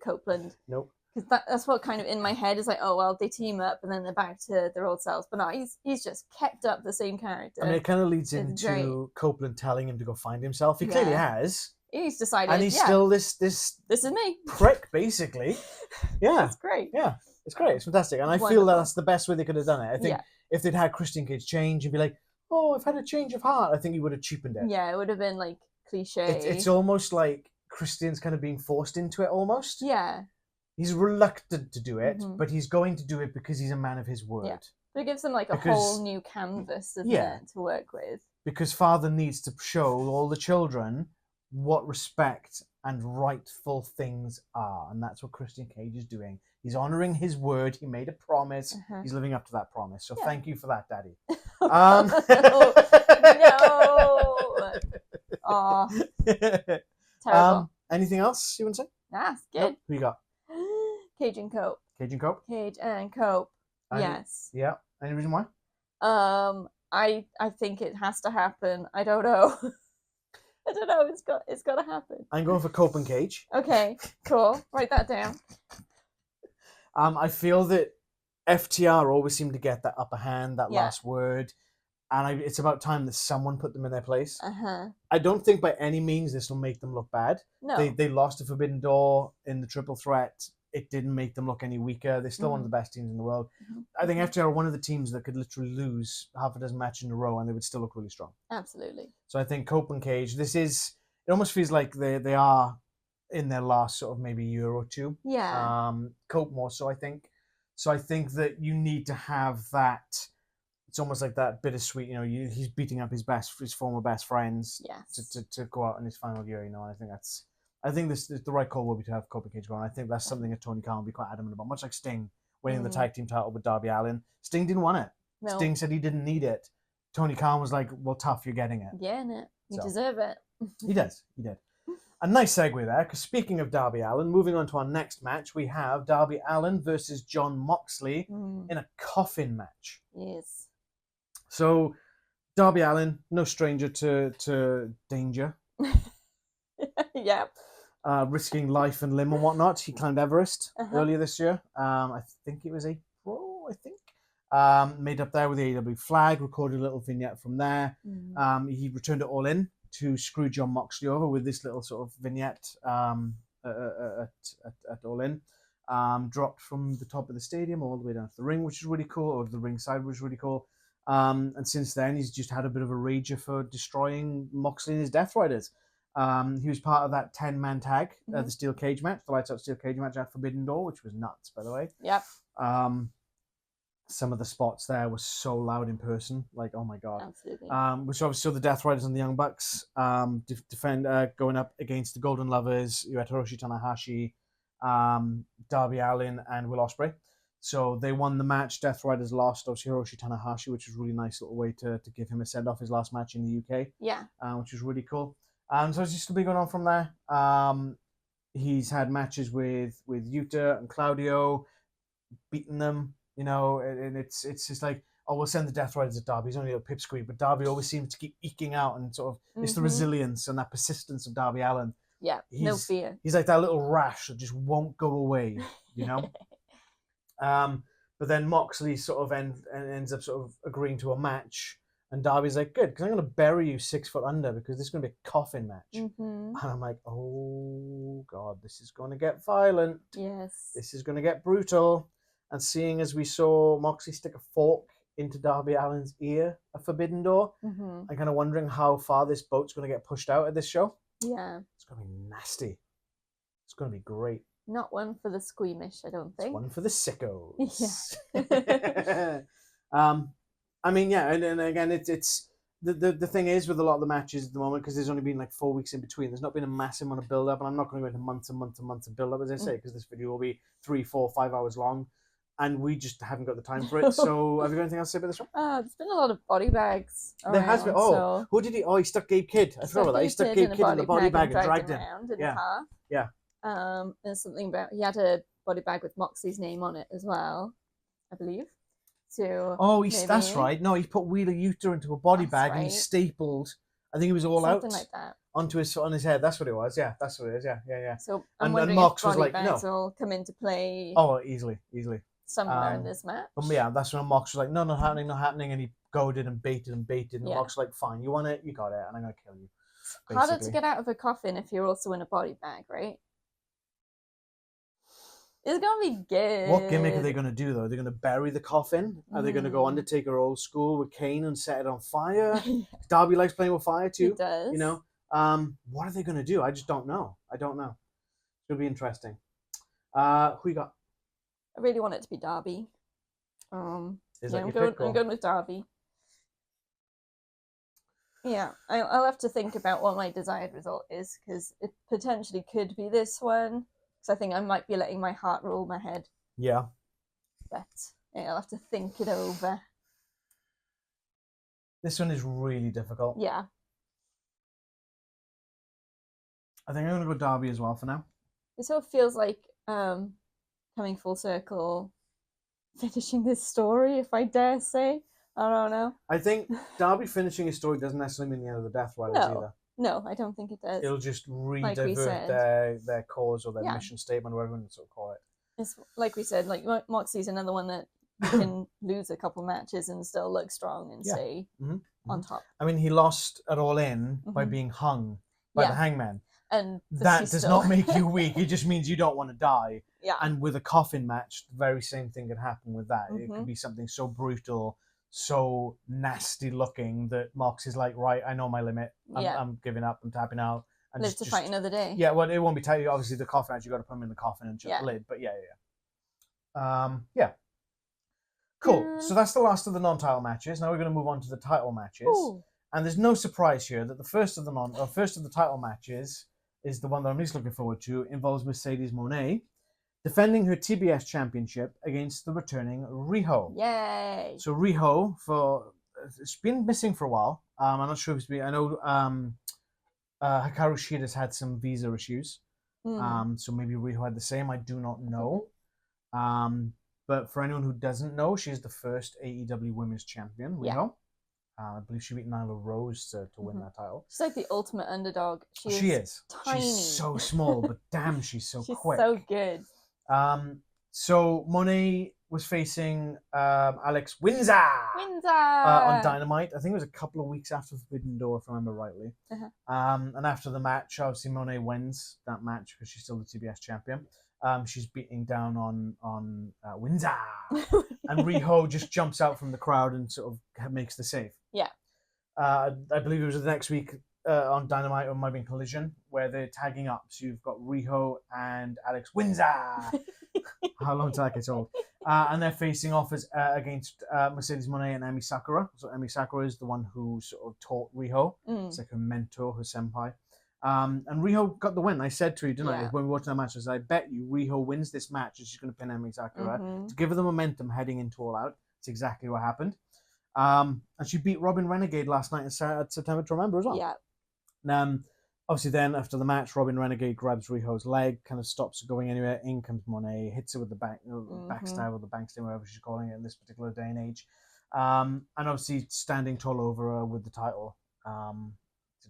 [SPEAKER 3] Copeland.
[SPEAKER 2] Nope.
[SPEAKER 3] Because that's what kind of in my head is like, oh well, they team up and then they're back to their old selves. But no, he's just kept up the same character.
[SPEAKER 2] I mean, it kind of leads into Copeland telling him to go find himself. He clearly has.
[SPEAKER 3] He's decided,
[SPEAKER 2] and he's still this
[SPEAKER 3] is me
[SPEAKER 2] prick, basically. Yeah,
[SPEAKER 3] that's great.
[SPEAKER 2] Yeah, it's great. It's fantastic, and I feel that's the best way they could have done it. I think if they'd had Christian Cage change and be like, "Oh, I've had a change of heart," I think he would have cheapened it.
[SPEAKER 3] Yeah, it would have been like cliche.
[SPEAKER 2] It's almost like Christian's kind of being forced into it, almost.
[SPEAKER 3] Yeah.
[SPEAKER 2] He's reluctant to do it, but he's going to do it because he's a man of his word.
[SPEAKER 3] Yeah. But it gives them like a whole new canvas, doesn't it, to work with.
[SPEAKER 2] Because father needs to show all the children what respect and rightful things are, and that's what Christian Cage is doing. He's honoring his word. He made a promise. He's living up to that promise. So thank you for that, Daddy.
[SPEAKER 3] No. Terrible.
[SPEAKER 2] Anything else you want to say?
[SPEAKER 3] Nah, it's good.
[SPEAKER 2] Nope. Who you got?
[SPEAKER 3] Cage and Cope.
[SPEAKER 2] Cage and Cope.
[SPEAKER 3] Cage and Cope. Yes.
[SPEAKER 2] Yeah. Any reason why?
[SPEAKER 3] I think it has to happen. I don't know. I don't know. It's got to happen.
[SPEAKER 2] I'm going for Cope and Cage.
[SPEAKER 3] Okay. Cool. Write that down.
[SPEAKER 2] I feel that FTR always seem to get that upper hand, that last word, and it's about time that someone put them in their place. I don't think by any means this will make them look bad.
[SPEAKER 3] No.
[SPEAKER 2] They lost to Forbidden Door in the triple threat. It didn't make them look any weaker. They're still one of the best teams in the world. I think FTR are one of the teams that could literally lose half a dozen matches in a row and they would still look really strong.
[SPEAKER 3] Absolutely.
[SPEAKER 2] So I think Cope and Cage, it almost feels like they are in their last sort of maybe year or two.
[SPEAKER 3] Yeah.
[SPEAKER 2] Cope more so, I think. So I think that you need to have that. It's almost like that bittersweet, he's beating up his former best friends to go out in his final year, and I think this the right call will be to have Cope and Cage going. I think that's something that Tony Khan will be quite adamant about, much like Sting winning the tag team title with Darby Allin. Sting didn't want it. No. Sting said he didn't need it. Tony Khan was like, well, tough, you're getting it.
[SPEAKER 3] Yeah, you deserve it.
[SPEAKER 2] He did. A nice segue there, because speaking of Darby Allin, moving on to our next match, we have Darby Allin versus Jon Moxley in a coffin match.
[SPEAKER 3] Yes.
[SPEAKER 2] So, Darby Allin, no stranger to danger.
[SPEAKER 3] Yeah.
[SPEAKER 2] Risking life and limb and whatnot. He climbed Everest earlier this year. I think it was April, made up there with the AEW flag, recorded a little vignette from there. He returned it all in to screw Jon Moxley over with this little sort of vignette at All In. Dropped from the top of the stadium all the way down to the ring, which is really cool, or the ringside, which is really cool. And since then, he's just had a bit of a rager for destroying Moxley and his Death Riders. He was part of that 10-man tag, the steel cage match, the lights out steel cage match at Forbidden Door, which was nuts, by the way.
[SPEAKER 3] Yep.
[SPEAKER 2] Some of the spots there were so loud in person, like, oh my god.
[SPEAKER 3] Absolutely.
[SPEAKER 2] Which obviously saw the Death Riders and the Young Bucks going up against the Golden Lovers. You had Hiroshi Tanahashi, Darby Allin, and Will Ospreay. So they won the match. Death Riders lost, obviously, Hiroshi Tanahashi, which was a really nice little way to give him a send-off, his last match in the UK.
[SPEAKER 3] Yeah.
[SPEAKER 2] Which was really cool. So it's just going to be going on from there. He's had matches with Yuta and Claudio, beating them, and it's just like, oh, we'll send the Death Riders at Darby. He's only a pipsqueak, but Darby always seems to keep eking out, and sort of it's the resilience and that persistence of Darby Allin.
[SPEAKER 3] Yeah, no fear.
[SPEAKER 2] He's like that little rash that just won't go away, But then Moxley sort of ends up sort of agreeing to a match. And Darby's like, good, because I'm going to bury you 6 foot under because this is going to be a coffin match. And I'm like, oh, God, this is going to get violent.
[SPEAKER 3] Yes.
[SPEAKER 2] This is going to get brutal. And seeing as we saw Moxley stick a fork into Darby Allin's ear at Forbidden Door, I'm kind of wondering how far this boat's going to get pushed out at this show.
[SPEAKER 3] Yeah.
[SPEAKER 2] It's going to be nasty. It's going to be great.
[SPEAKER 3] Not one for the squeamish, I don't think.
[SPEAKER 2] It's one for the sickos.
[SPEAKER 3] Yeah.
[SPEAKER 2] I mean, yeah, and again, it's the thing is with a lot of the matches at the moment, because there's only been like 4 weeks in between, there's not been a massive amount of build up, and I'm not going to go into months and months and months of build up, as I say, because this video will be 3, 4, 5 hours long, and we just haven't got the time for it. So, have you got anything else to say about this one?
[SPEAKER 3] There's been a lot of body bags around,
[SPEAKER 2] there has been. Oh,
[SPEAKER 3] so...
[SPEAKER 2] who did he? Oh, he stuck Gabe Kidd. I forgot about that. He stuck Gabe Kidd in the body bag and dragged him
[SPEAKER 3] around in
[SPEAKER 2] yeah.
[SPEAKER 3] half.
[SPEAKER 2] Yeah.
[SPEAKER 3] There's something about he had a body bag with Moxley's name on it as well, I believe. So
[SPEAKER 2] that's right. No, he put Wheeler Yuta into a body bag and he stapled. I think it was all
[SPEAKER 3] something
[SPEAKER 2] out
[SPEAKER 3] like that
[SPEAKER 2] onto on his head. That's what it was. Yeah, that's what it is. Yeah.
[SPEAKER 3] So I'm wondering
[SPEAKER 2] Mox
[SPEAKER 3] if body
[SPEAKER 2] was like,
[SPEAKER 3] bags will come into play.
[SPEAKER 2] Oh, easily.
[SPEAKER 3] Somewhere in this match.
[SPEAKER 2] But yeah, that's when Mox was like, no, not happening, and he goaded and baited, and
[SPEAKER 3] yeah.
[SPEAKER 2] Mox was like, fine, you want it, you got it, and I'm gonna kill you. Basically.
[SPEAKER 3] Harder to get out of a coffin if you're also in a body bag, right? It's gonna be good.
[SPEAKER 2] What gimmick are they gonna do though? Are they gonna bury the coffin? Are they gonna go Undertaker old school with Kane and set it on fire? Darby likes playing with fire too.
[SPEAKER 3] He does.
[SPEAKER 2] You know, what are they gonna do? I just don't know. It's gonna be interesting. Who you got?
[SPEAKER 3] I really want it to be Darby.
[SPEAKER 2] I'm
[SPEAKER 3] going with Darby. Yeah, I'll have to think about what my desired result is, because it potentially could be this one. Because I think I might be letting my heart rule my head.
[SPEAKER 2] Yeah.
[SPEAKER 3] But yeah, I'll have to think it over.
[SPEAKER 2] This one is really difficult.
[SPEAKER 3] Yeah.
[SPEAKER 2] I think I'm going to go Darby as well for now.
[SPEAKER 3] It sort of feels like coming full circle, finishing this story, if I dare say. I don't know.
[SPEAKER 2] I think Darby finishing his story doesn't necessarily mean the end of the Death Riders either.
[SPEAKER 3] No, I don't think it does.
[SPEAKER 2] It'll just re-divert their cause or their mission statement, whatever you want to call it.
[SPEAKER 3] It's like we said, like Moxley's another one that can lose a couple matches and still look strong and stay on top.
[SPEAKER 2] I mean, he lost at All In by being hung by the Hangman.
[SPEAKER 3] And
[SPEAKER 2] that does not make you weak. It just means you don't want to die.
[SPEAKER 3] Yeah.
[SPEAKER 2] And with a coffin match, the very same thing could happen with that. It could be something so brutal, so nasty looking that Mox is like, right, I know my limit. I'm giving up. I'm tapping out. And
[SPEAKER 3] live to fight another day.
[SPEAKER 2] Yeah, well, it won't be tight. Obviously, the coffin match, you got to put him in the coffin and shut the lid. But yeah. Cool. So that's the last of the non-title matches. Now we're going to move on to the title matches.
[SPEAKER 3] Ooh.
[SPEAKER 2] And there's no surprise here that the first of the title matches is the one that I'm least looking forward to. Involves Mercedes Moné defending her TBS championship against the returning Riho.
[SPEAKER 3] Yay!
[SPEAKER 2] So Riho, it's been missing for a while. I'm not sure if it's been. I know Hikaru Shida's had some visa issues. So maybe Riho had the same. I do not know. But for anyone who doesn't know, she's the first AEW Women's Champion. Riho. I believe she beat Nyla Rose to win that title.
[SPEAKER 3] She's like the ultimate underdog.
[SPEAKER 2] She is.
[SPEAKER 3] Tiny.
[SPEAKER 2] She's so small, but damn, she's so quick.
[SPEAKER 3] She's so good.
[SPEAKER 2] So Moné was facing Alex Windsor on Dynamite. I think it was a couple of weeks after Forbidden Door, if I remember rightly. And after the match, obviously Moné wins that match because she's still the TBS champion. She's beating down on Windsor. And Riho just jumps out from the crowd and sort of makes the save.
[SPEAKER 3] Yeah.
[SPEAKER 2] I believe it was the next week on Dynamite, or it might have been Collision, where they're tagging up. So you've got Riho and Alex Windsor. How long till that gets old? And they're facing off against Mercedes Moné and Emi Sakura. So Emi Sakura is the one who sort of taught Riho. It's like her mentor, her senpai. And Riho got the win. I said to you, didn't I, when we watched that match, I said, I bet you Riho wins this match and she's going to pin Emi Sakura to give her the momentum heading into All Out. It's exactly what happened. And she beat Robin Renegade last night at September to Remember as well.
[SPEAKER 3] Yeah.
[SPEAKER 2] Obviously then, after the match, Robin Renegade grabs Riho's leg, kind of stops her going anywhere. In comes Moné, hits her with the backstab or the bankstab, whatever she's calling it in this particular day and age. And obviously standing tall over her with the title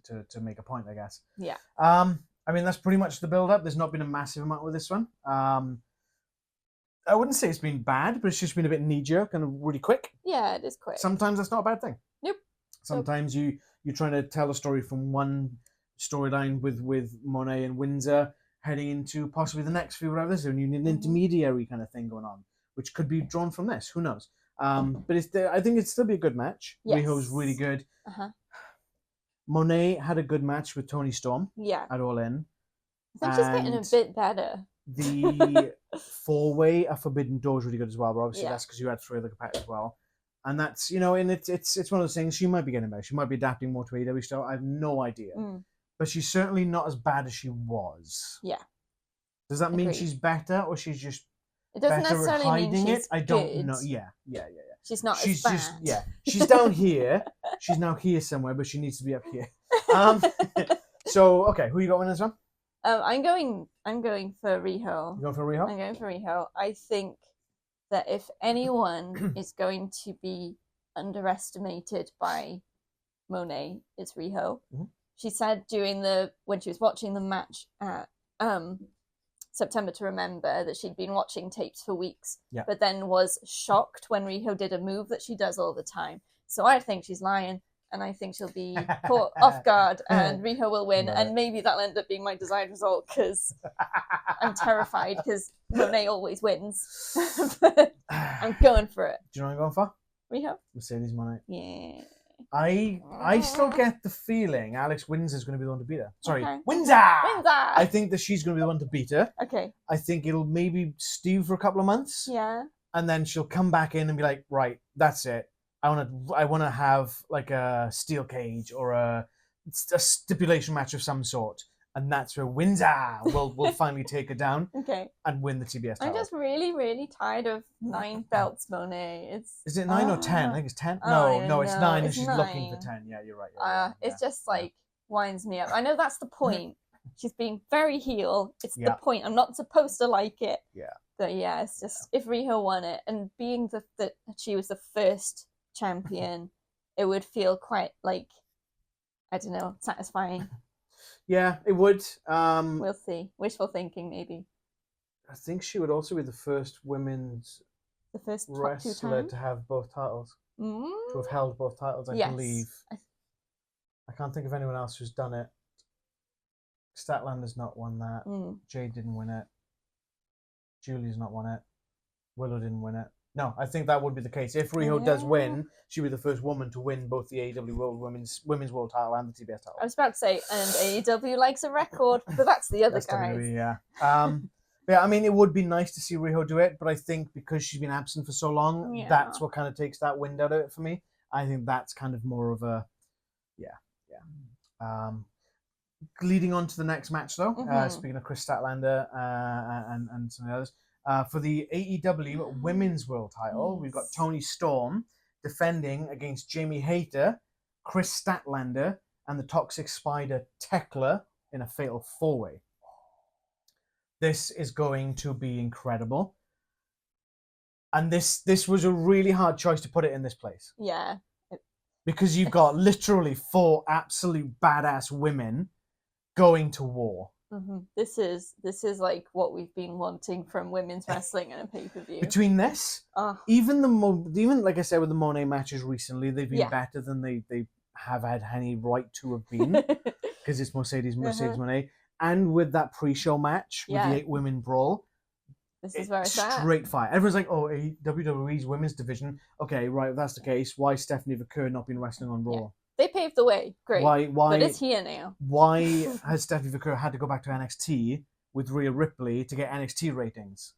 [SPEAKER 2] to make a point, I guess.
[SPEAKER 3] Yeah.
[SPEAKER 2] I mean, that's pretty much the build-up. There's not been a massive amount with this one. I wouldn't say it's been bad, but it's just been a bit knee-jerk and really quick.
[SPEAKER 3] Yeah, it is quick.
[SPEAKER 2] Sometimes that's not a bad thing.
[SPEAKER 3] Nope.
[SPEAKER 2] Sometimes you're trying to tell a story from one storyline with Moné and Windsor heading into possibly the next few, whatever this is, and you need an intermediary kind of thing going on. which could be drawn from this. Who knows? But I think it'd still be a good match.
[SPEAKER 3] Yes.
[SPEAKER 2] Riho's really good.
[SPEAKER 3] Uh-huh.
[SPEAKER 2] Monet had a good match with Toni Storm.
[SPEAKER 3] Yeah.
[SPEAKER 2] At All In.
[SPEAKER 3] I think she's getting a bit better.
[SPEAKER 2] The 4-way at Forbidden Door is really good as well, but obviously that's because you had 3 other competitors as well. And that's, and it's one of those things, she might be getting better. She might be adapting more to AEW style. I have no idea. But she's certainly not as bad as she was.
[SPEAKER 3] Yeah.
[SPEAKER 2] Does that mean she's better, or she's just
[SPEAKER 3] it doesn't
[SPEAKER 2] better
[SPEAKER 3] necessarily
[SPEAKER 2] at hiding
[SPEAKER 3] mean she's
[SPEAKER 2] it? I don't
[SPEAKER 3] good.
[SPEAKER 2] know. Yeah.
[SPEAKER 3] She's not
[SPEAKER 2] She's
[SPEAKER 3] as bad.
[SPEAKER 2] just, she's down here. She's now here somewhere, but she needs to be up here. So, okay, who you got winning this one?
[SPEAKER 3] I'm going for Riho.
[SPEAKER 2] You going for Riho?
[SPEAKER 3] I'm going for Riho. I think that if anyone is going to be underestimated by Monet, it's Riho. Mm-hmm. She said when she was watching the match at September to Remember that she'd been watching tapes for weeks, but then was shocked when Riho did a move that she does all the time. So I think she's lying, and I think she'll be caught off guard, and Riho will win, and maybe that'll end up being my desired result, because I'm terrified, because Monet always wins. But I'm going for it.
[SPEAKER 2] Do you know what I'm going for?
[SPEAKER 3] Riho?
[SPEAKER 2] Mercedes Monet.
[SPEAKER 3] Yeah.
[SPEAKER 2] I still get the feeling Alex Windsor is going to be the one to beat her. Sorry,
[SPEAKER 3] okay.
[SPEAKER 2] Windsor! I think that she's going to be the one to beat her.
[SPEAKER 3] Okay.
[SPEAKER 2] I think it'll maybe stew for a couple of months.
[SPEAKER 3] Yeah.
[SPEAKER 2] And then she'll come back in and be like, right, that's it. I want to have like a steel cage or a stipulation match of some sort. And that's where Windsor will finally take her down and win the TBS title.
[SPEAKER 3] I'm just really, really tired of 9 belts, Monet.
[SPEAKER 2] Is it 9 or 10? I think it's 10. No, it's 9 and she's 9. Looking for 10. Yeah, you're right.
[SPEAKER 3] It's just winds me up. I know that's the point. She's being very heel. It's the point. I'm not supposed to like it.
[SPEAKER 2] Yeah.
[SPEAKER 3] But yeah, it's just if Riho won it, and being that she was the first champion, it would feel quite like, I don't know, satisfying.
[SPEAKER 2] Yeah, it would.
[SPEAKER 3] We'll see. Wishful thinking, maybe.
[SPEAKER 2] I think she would also be the first women's wrestler to have both titles. To have held both titles, I believe. I can't think of anyone else who's done it. Statlander's not won that. Jade didn't win it. Julie's not won it. Willow didn't win it. No, I think that would be the case. If Riho does win, she'll be the first woman to win both the AEW World Women's World Title and the TBS title.
[SPEAKER 3] I was about to say, and AEW likes a record, but that's the other guys.
[SPEAKER 2] WWE, yeah, I mean, it would be nice to see Riho do it, but I think because she's been absent for so long, that's what kind of takes that wind out of it for me. I think that's kind of more of a, leading on to the next match, though, speaking of Chris Statlander and some of the others, for the AEW Women's World Title, we've got Toni Storm defending against Jamie Hayter, Chris Statlander, and the Toxic Spider Tekla in a fatal 4-way. This is going to be incredible. And this was a really hard choice to put it in this place.
[SPEAKER 3] Yeah.
[SPEAKER 2] Because you've got literally 4 absolute badass women going to war.
[SPEAKER 3] Mm-hmm. This is like what we've been wanting from women's wrestling in a pay-per-view.
[SPEAKER 2] Between this, even like I said with the Monet matches recently, they've been better than they have had any right to have been, because it's Mercedes Monet, and with that pre-show match with the 8 women brawl,
[SPEAKER 3] this is where it's at.
[SPEAKER 2] Straight fire. Everyone's like, oh, WWE's women's division. Okay, right, if that's the case, why Stephanie Vaquer not been wrestling on Raw?
[SPEAKER 3] Yeah. They paved the way. Great. Why? But it's here now.
[SPEAKER 2] Why has Stephanie Vaquer had to go back to NXT with Rhea Ripley to get NXT ratings?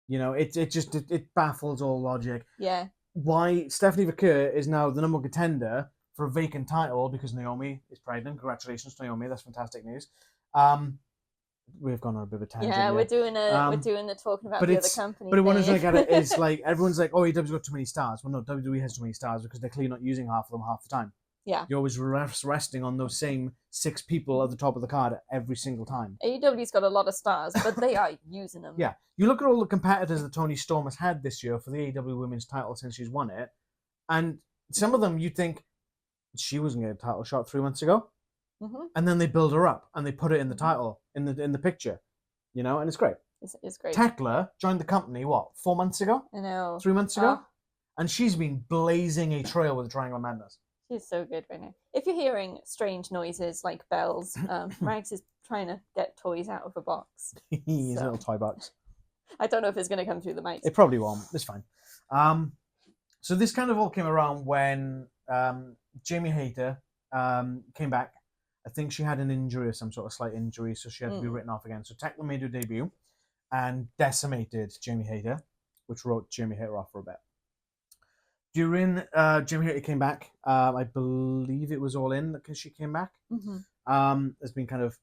[SPEAKER 2] It baffles all logic.
[SPEAKER 3] Yeah.
[SPEAKER 2] Why Stephanie Vaquer is now the number 1 contender for a vacant title because Naomi is pregnant. Congratulations, Naomi. That's fantastic news. We've gone on a bit of a tangent.
[SPEAKER 3] Yeah, we're doing a talking about the other company.
[SPEAKER 2] But one thing I get it is like everyone's like, oh, AEW's got too many stars. Well, no, WWE has too many stars because they're clearly not using half of them half the time.
[SPEAKER 3] Yeah,
[SPEAKER 2] you're always resting on those same 6 people at the top of the card every single time.
[SPEAKER 3] AEW's got a lot of stars, but they are using them.
[SPEAKER 2] Yeah, you look at all the competitors that Toni Storm has had this year for the AEW Women's title since she's won it, and some of them you think she wasn't getting a title shot 3 months ago. Mm-hmm. And then they build her up and they put it in the title, in the picture, and it's great.
[SPEAKER 3] It's great.
[SPEAKER 2] Tekla joined the company, 4 months ago?
[SPEAKER 3] I know.
[SPEAKER 2] 3 months ago? And she's been blazing a trail with the Triangle Madness.
[SPEAKER 3] She's so good right now. If you're hearing strange noises like bells, Rags is trying to get toys out of a box.
[SPEAKER 2] His little toy box.
[SPEAKER 3] I don't know if it's going to come through the mics.
[SPEAKER 2] It probably won't. It's fine. So this kind of all came around when Jamie Hayter came back. I think she had an injury or some sort of slight injury, so she had to be written off again. So Tekla made her debut and decimated Jamie Hayter, which wrote Jamie Hayter off for a bit. During Jamie Hayter came back, I believe it was All In because she came back. Has been kind of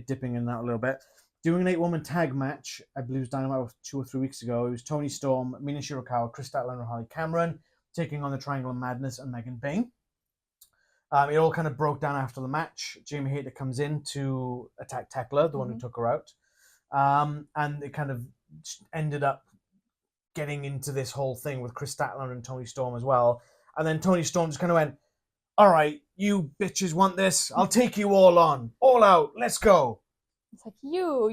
[SPEAKER 2] dipping in and out a little bit. Doing an 8-woman tag match, I believe it was Dynamite 2 or 3 weeks ago. It was Toni Storm, Mina Shirakawa, Kris Statlander, and Harley Cameron taking on the Triangle of Madness and Megan Bayne. It all kind of broke down after the match. Jamie Hayter comes in to attack Tekla, the one who took her out. And it kind of ended up getting into this whole thing with Kris Statlander and Toni Storm as well. And then Toni Storm just kind of went, all right, you bitches want this? I'll take you all on. All out. Let's go.
[SPEAKER 3] It's like, you,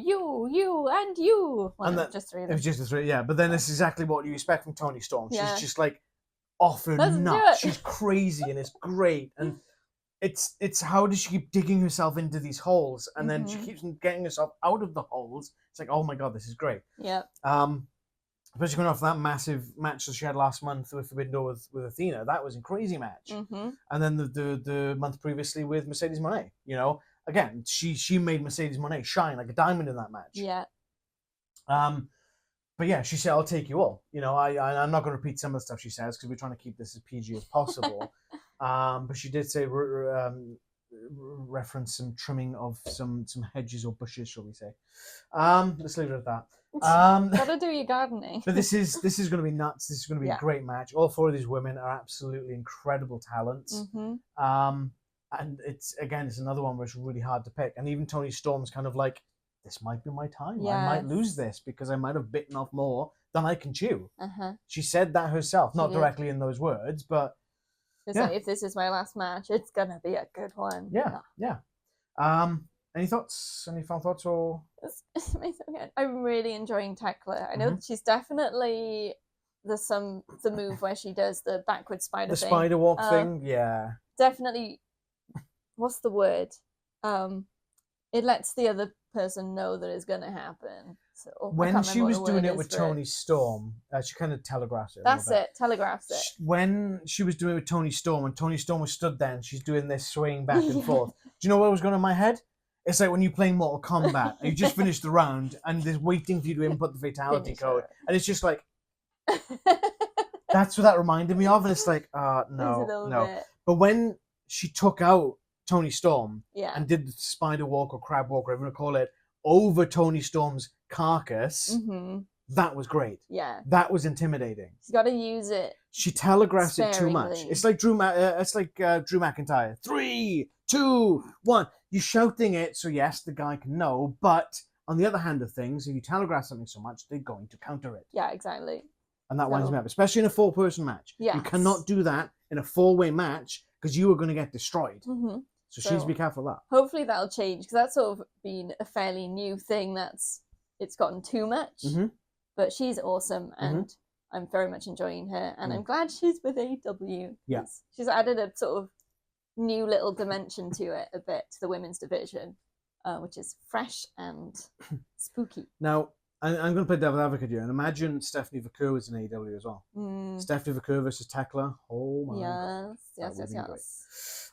[SPEAKER 3] and you. Well,
[SPEAKER 2] and
[SPEAKER 3] no, just three of them.
[SPEAKER 2] It was just the three, yeah. But then it's exactly what you expect from Toni Storm. She's just like off her
[SPEAKER 3] Let's
[SPEAKER 2] nut. She's crazy and it's great. And it's how does she keep digging herself into these holes? And then she keeps getting herself out of the holes. It's like, oh my God, this is great.
[SPEAKER 3] Yeah.
[SPEAKER 2] Especially coming off that massive match that she had last month with Forbidden Door with Athena. That was a crazy match. And then the month previously with Mercedes Moné, you know. Again, she made Mercedes Moné shine like a diamond in that match.
[SPEAKER 3] Yeah.
[SPEAKER 2] But yeah, she said, I'll take you all. You know, I'm not going to repeat some of the stuff she says because we're trying to keep this as PG as possible. But she did say, reference some trimming of some hedges or bushes, shall we say. Let's leave it at that.
[SPEAKER 3] Gotta do your gardening.
[SPEAKER 2] But this is going to be nuts. This is going to be a great match. All 4 of these women are absolutely incredible talents. And it's another one where it's really hard to pick. And even Toni Storm's kind of like, this might be my time. Yes. I might lose this because I might have bitten off more than I can chew. She said that herself, not directly in those words, but
[SPEAKER 3] like, if this is my last match, it's gonna be a good one.
[SPEAKER 2] Yeah. Any thoughts? Any final thoughts? Or
[SPEAKER 3] I'm really enjoying Tekla. I know she's definitely the move where she does the backward spider thing.
[SPEAKER 2] Spider walk thing. Yeah.
[SPEAKER 3] Definitely. What's the word? It lets the other person know that it's gonna happen. So
[SPEAKER 2] when she was doing it with Toni Storm, she kind of telegraphs it.
[SPEAKER 3] That's it. Telegraphs it.
[SPEAKER 2] When she was doing it with Toni Storm, and Toni Storm was stood there, and she's doing this swaying back and forth. Do you know what was going on in my head? It's like when you play Mortal Kombat, and you just finished the round, and there's waiting for you to input the fatality code, and it's just like, that's what that reminded me of, and it's like, no.
[SPEAKER 3] Bit.
[SPEAKER 2] But when she took out Toni Storm and did the spider walk or crab walk, whatever you want to call it, over Toni Storm's carcass, that was great.
[SPEAKER 3] Yeah.
[SPEAKER 2] That was intimidating.
[SPEAKER 3] She's got to use it.
[SPEAKER 2] She telegraphs it too much. It's like Drew McIntyre. 3, 2, 1. You're shouting it, so yes, the guy can know. But on the other hand of things, if you telegraph something so much, they're going to counter it.
[SPEAKER 3] Yeah, exactly.
[SPEAKER 2] And that winds me up, especially in a 4-person match.
[SPEAKER 3] Yes.
[SPEAKER 2] You cannot do that in a 4-way match because you are going to get destroyed. So she needs to be careful of that.
[SPEAKER 3] Hopefully that'll change because that's sort of been a fairly new thing it's gotten too much. But she's awesome and I'm very much enjoying her and I'm glad she's with AEW.
[SPEAKER 2] Yeah.
[SPEAKER 3] She's added a sort of new little dimension to it a bit, to the women's division, which is fresh and spooky.
[SPEAKER 2] Now, I'm going to play devil's advocate here and imagine Stephanie Vaquer was in AEW as well. Stephanie Vaquer versus Tekla. Oh my God.
[SPEAKER 3] Yes.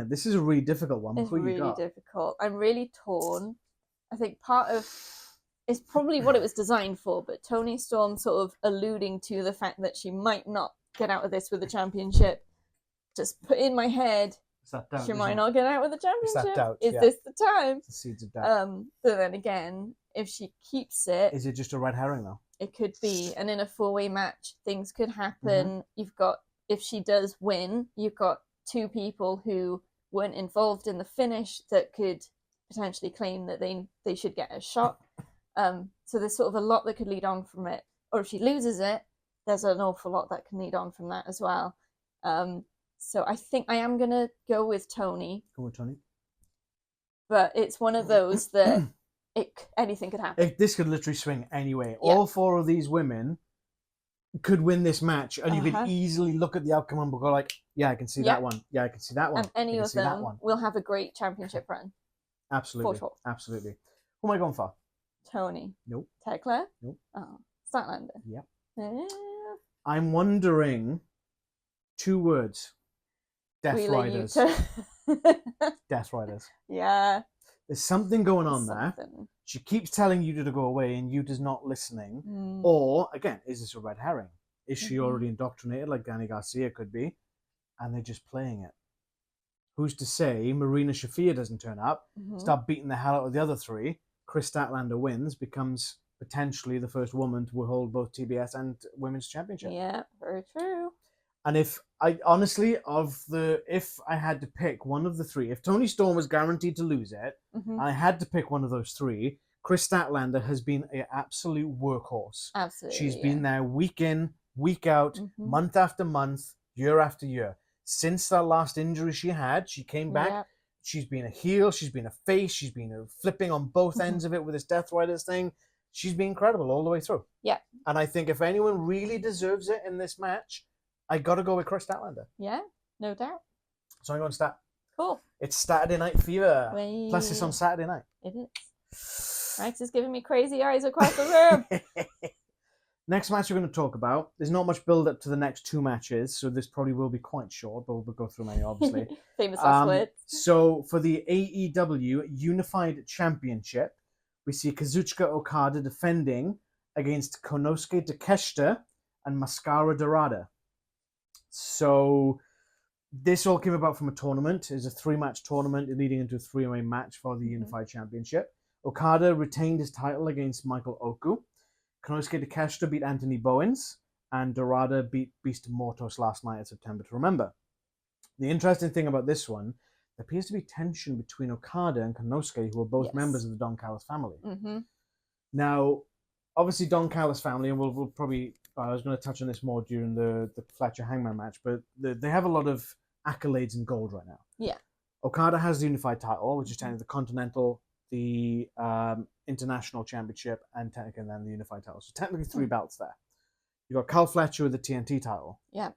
[SPEAKER 2] This is a really difficult one.
[SPEAKER 3] It's really difficult. I'm really torn. I think part of it's probably what it was designed for, but Toni Storm sort of alluding to the fact that she might not get out of this with the championship. Just put in my head, she might not get out with the championship.
[SPEAKER 2] It's that doubt,
[SPEAKER 3] is this the time?
[SPEAKER 2] It's the seeds of doubt.
[SPEAKER 3] But then again, if she keeps it,
[SPEAKER 2] is it just a red herring though?
[SPEAKER 3] It could be, and in a 4-way match, things could happen. You've got, if she does win, you've got 2 people who weren't involved in the finish that could potentially claim that they should get a shot. So there's sort of a lot that could lead on from it. Or if she loses it, there's an awful lot that can lead on from that as well. So I think I am going to go with Toni.
[SPEAKER 2] Go with Toni.
[SPEAKER 3] But it's one of those that anything could happen.
[SPEAKER 2] This could literally swing anyway. Yeah. All 4 of these women could win this match, and you could easily look at the outcome and go like, yeah, I can see that one. Yeah, I can see that one.
[SPEAKER 3] And any of them will have a great championship run.
[SPEAKER 2] Absolutely.
[SPEAKER 3] For sure.
[SPEAKER 2] Absolutely. Who am I going for?
[SPEAKER 3] Tony.
[SPEAKER 2] Nope.
[SPEAKER 3] Tekla?
[SPEAKER 2] Nope.
[SPEAKER 3] Oh, Statlander.
[SPEAKER 2] Yep.
[SPEAKER 3] Eh,
[SPEAKER 2] I'm wondering 2 words. Death
[SPEAKER 3] Wheeler
[SPEAKER 2] Riders.
[SPEAKER 3] Yuta.
[SPEAKER 2] Death Riders.
[SPEAKER 3] Yeah.
[SPEAKER 2] There's something going on there.
[SPEAKER 3] Something.
[SPEAKER 2] She keeps telling Yuta to go away and Yuta's not listening.
[SPEAKER 3] Mm.
[SPEAKER 2] Or, again, is this a red herring? Is she
[SPEAKER 3] Mhm.
[SPEAKER 2] already indoctrinated like Danny Garcia could be? And they're just playing it. Who's to say Marina Shafir doesn't turn up,
[SPEAKER 3] Mhm.
[SPEAKER 2] start beating the hell out of the other 3, Chris Statlander wins, becomes potentially the first woman to hold both TBS and Women's Championship.
[SPEAKER 3] Yeah, very true.
[SPEAKER 2] And if I honestly, if I had to pick one of the 3, if Toni Storm was guaranteed to lose it,
[SPEAKER 3] Mhm.
[SPEAKER 2] and I had to pick one of those 3, Chris Statlander has been an absolute workhorse.
[SPEAKER 3] Absolutely.
[SPEAKER 2] She's been there week in, week out,
[SPEAKER 3] Mhm.
[SPEAKER 2] month after month, year after year. Since that last injury she had, she came back.
[SPEAKER 3] Yep.
[SPEAKER 2] She's been a heel, she's been a face, she's been flipping on both ends of it with this Death Riders thing. She's been incredible all the way through.
[SPEAKER 3] Yeah.
[SPEAKER 2] And I think if anyone really deserves it in this match, I got to go with Chris Statlander.
[SPEAKER 3] Yeah, no doubt.
[SPEAKER 2] So I'm going to Stat.
[SPEAKER 3] Cool.
[SPEAKER 2] It's Saturday Night Fever.
[SPEAKER 3] Wait.
[SPEAKER 2] Plus, it's on Saturday night.
[SPEAKER 3] It is. Max is giving me crazy eyes across the room.
[SPEAKER 2] Next match we're going to talk about. There's not much build up to the next 2 matches, so this probably will be quite short, but we'll go through many, obviously.
[SPEAKER 3] Famous last words.
[SPEAKER 2] So for the AEW Unified Championship, we see Kazuchika Okada defending against Konosuke Takeshita and Mascara Dorada. So this all came about from a tournament. It's a 3-match tournament leading into a 3-way match for the Unified Championship. Okada retained his title against Michael Oku. Konosuke Takeshita beat Anthony Bowens, and Dorada beat Beast Mortos last night at September to Remember. The interesting thing about this one, there appears to be tension between Okada and Konosuke, who are both members of the Don Callis family.
[SPEAKER 3] Mm-hmm.
[SPEAKER 2] Now, obviously, Don Callis family, and we'll probably, I was going to touch on this more during the Fletcher Hangman match, but they have a lot of accolades and gold right now.
[SPEAKER 3] Yeah.
[SPEAKER 2] Okada has the Unified title, which is technically the Continental, the International Championship, and technically then the Unified title. So technically 3 belts there. You've got Cal Fletcher with the TNT title.
[SPEAKER 3] Yeah.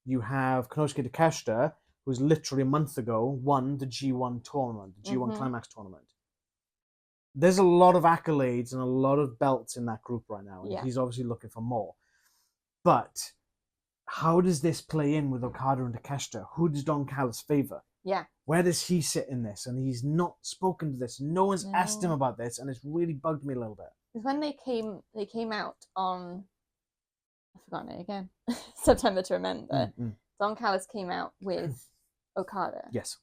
[SPEAKER 2] You have Konosuke Takeshita, who was literally a month ago won the G1 tournament, the G1 Climax tournament. There's a lot of accolades and a lot of belts in that group right now. And he's obviously looking for more. But how does this play in with Okada and Takeshita? Who does Don Callis favor?
[SPEAKER 3] Yeah.
[SPEAKER 2] Where does he sit in this? And he's not spoken to this. No one's asked him about this, and it's really bugged me a little bit.
[SPEAKER 3] Because when they came out on, I've forgotten it again, September to Remember, Don Callis came out with Okada.
[SPEAKER 2] Yes.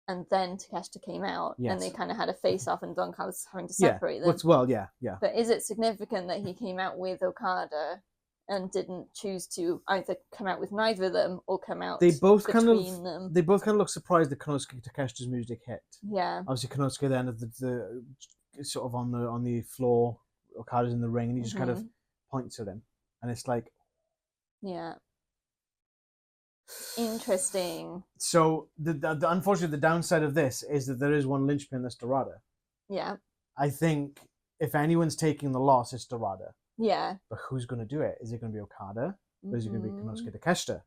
[SPEAKER 3] And then Takeshita came out, and they kind of had a face-off, and Don Callis having to separate them.
[SPEAKER 2] Yeah.
[SPEAKER 3] But is it significant that he came out with Okada and didn't choose to either come out with neither of them or come out between them?
[SPEAKER 2] They both kind of look surprised that Konosuke Takeshita's music hit.
[SPEAKER 3] Yeah.
[SPEAKER 2] Obviously, Konosuke then the sort of on the floor, Okada's in the ring, and he just kind of points at him, and it's like,
[SPEAKER 3] yeah. Interesting.
[SPEAKER 2] So the unfortunately the downside of this is that there is one linchpin that's Dorada.
[SPEAKER 3] Yeah.
[SPEAKER 2] I think if anyone's taking the loss, it's Dorada.
[SPEAKER 3] Yeah.
[SPEAKER 2] But who's going to do it? Is it going to be Okada? Or is it going to be Konosuke Takeshita?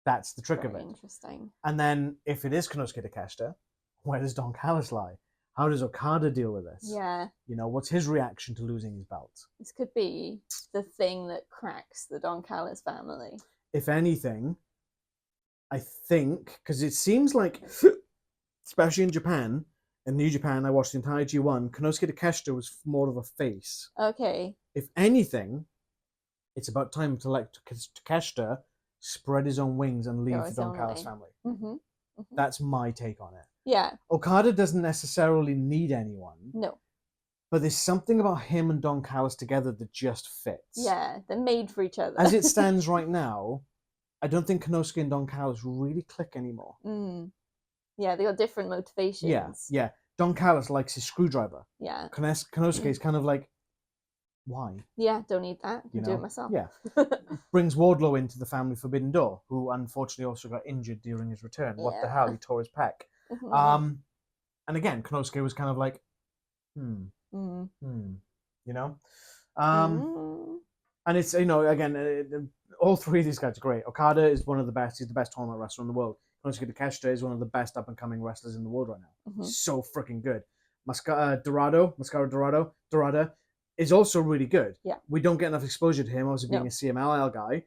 [SPEAKER 2] That's the trick of it.
[SPEAKER 3] Interesting.
[SPEAKER 2] And then if it is Konosuke Takeshita, where does Don Callis lie? How does Okada deal with this?
[SPEAKER 3] Yeah.
[SPEAKER 2] You know, what's his reaction to losing his belt?
[SPEAKER 3] This could be the thing that cracks the Don Callis family.
[SPEAKER 2] If anything, I think, because it seems like, especially in Japan, in New Japan, I watched the entire G1, Konosuke Takeshita was more of a face.
[SPEAKER 3] Okay.
[SPEAKER 2] If anything, it's about time to let Takeshita spread his own wings and leave the Don Callis family. That's my take on it.
[SPEAKER 3] Yeah.
[SPEAKER 2] Okada doesn't necessarily need anyone.
[SPEAKER 3] No.
[SPEAKER 2] But there's something about him and Don Callis together that just fits.
[SPEAKER 3] Yeah, they're made for each other.
[SPEAKER 2] As it stands right now, I don't think Konosuke and Don Callis really click anymore.
[SPEAKER 3] Yeah, they got different motivations.
[SPEAKER 2] Yeah. Don Callis likes his screwdriver.
[SPEAKER 3] Yeah.
[SPEAKER 2] Konosuke is kind of like, why?
[SPEAKER 3] Yeah, don't need that. I can do it myself.
[SPEAKER 2] Yeah. Brings Wardlow into the family Forbidden Door, who unfortunately also got injured during his return. What the hell? He tore his pec. And again, Konosuke was kind of like, you know? And it's, you know, again, all 3 of these guys are great. Okada is one of the best. He's the best tournament wrestler in the world. Konosuke Takeshita is one of the best up-and-coming wrestlers in the world right now. So freaking good. Dorada is also really good.
[SPEAKER 3] Yeah.
[SPEAKER 2] We don't get enough exposure to him, obviously being
[SPEAKER 3] No.
[SPEAKER 2] a CMLL guy,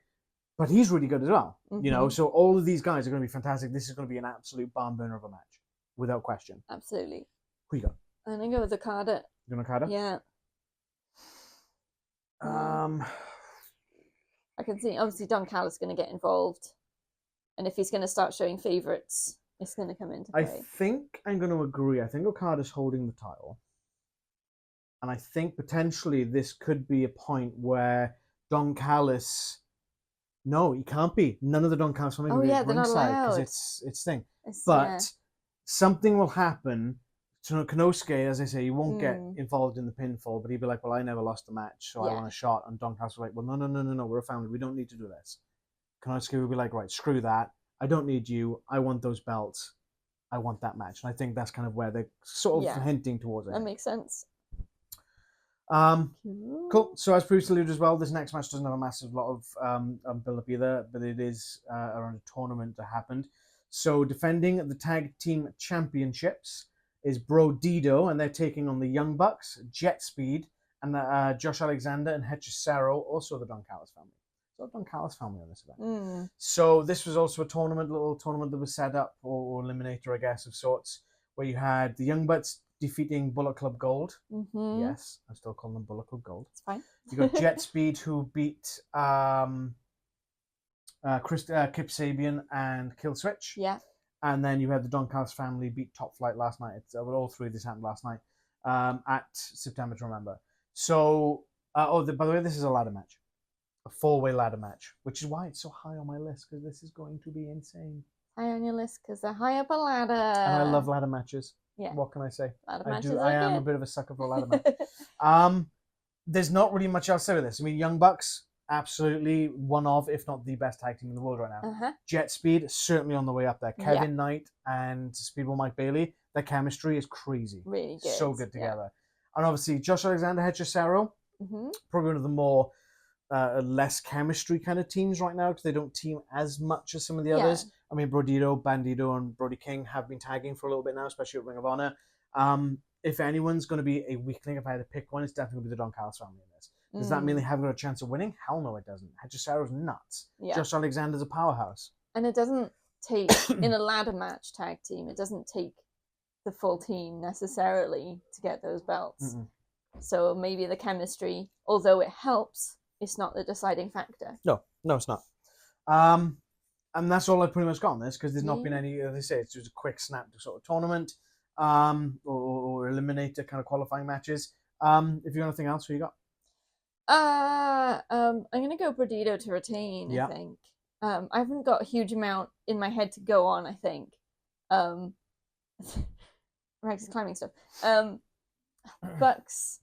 [SPEAKER 2] but he's really good as well. You know, so all of these guys are going to be fantastic. This is going to be an absolute barn burner of a match, without question.
[SPEAKER 3] Absolutely.
[SPEAKER 2] Who you got?
[SPEAKER 3] I'm going to go with Okada.
[SPEAKER 2] You going Okada?
[SPEAKER 3] Yeah. I can see, obviously, Don Callis is going to get involved. And if he's going to start showing favourites, it's going to come into play.
[SPEAKER 2] I think I'm going to agree. I think Okada's holding the title. And I think potentially this could be a point where Don Callis... No, he can't be. None of the Don Callis family will be at ringside because it's thing. But something will happen. So Konosuke, as I say, he won't get involved in the pinfall, but he'd be like, well, I never lost a match, so I want a shot. And Don Callis will be like, well, no, we're a family. We don't need to do this. Konosuke will be like, right, screw that. I don't need you. I want those belts. I want that match. And I think that's kind of where they're sort of hinting towards it.
[SPEAKER 3] That makes sense.
[SPEAKER 2] Cool. So as previously alluded as well, this next match doesn't have a massive lot of build-up either, but it is around a tournament that happened. So defending the tag team championships is Bro Dido, and they're taking on the Young Bucks, Jet Speed, and Josh Alexander and Hechicero, also the Don Callis family. So Don Callis family on this event. So this was also a little tournament that was set up, or eliminator, I guess, of sorts, where you had the Young Bucks defeating Bullet Club Gold. Yes, I'm still calling them Bullet Club Gold.
[SPEAKER 3] It's fine.
[SPEAKER 2] You got Jet Speed, who beat Kip Sabian and Kill Switch.
[SPEAKER 3] Yeah.
[SPEAKER 2] And then you had the Don Callis family beat Top Flight last night. All three of these happened last night at September to Remember. So, by the way, this is a ladder match. A 4-way ladder match, which is why it's so high on my list, because this is going to be insane.
[SPEAKER 3] High on your list because they're high up a ladder.
[SPEAKER 2] And I love ladder matches.
[SPEAKER 3] Yeah.
[SPEAKER 2] What can I say?
[SPEAKER 3] Ladder matches
[SPEAKER 2] I am a bit of a sucker for a ladder match. There's not really much else to say with this. I mean, Young Bucks, absolutely one of, if not the best tag team in the world right now. Jet Speed, certainly on the way up there. Kevin Knight and Speedball Mike Bailey, their chemistry is crazy.
[SPEAKER 3] Really good.
[SPEAKER 2] So good together. And obviously, Josh Alexander, Hechicero, probably one of the more less chemistry kind of teams right now, because they don't team as much as some of the others. I mean, Brodido, Bandido, and Brody King have been tagging for a little bit now, especially at Ring of Honor. If anyone's going to be a weakling, if I had to pick one, it's definitely going to be the Don Callis family in this. Does that mean they haven't got a chance of winning? Hell no, it doesn't. Hechicero's nuts. Josh Alexander's a powerhouse.
[SPEAKER 3] And it doesn't take, in a ladder match tag team, it doesn't take the full team necessarily to get those belts. So maybe the chemistry, although it helps, it's not the deciding factor. No,
[SPEAKER 2] it's not. And that's all I've pretty much got on this, because there's not been any, as I say, it's just a quick snap sort of tournament or eliminator kind of qualifying matches. If you got anything else, what you got?
[SPEAKER 3] I'm going to go Brodido to retain, I think. I haven't got a huge amount in my head to go on, I think. Rex is climbing stuff. Bucks,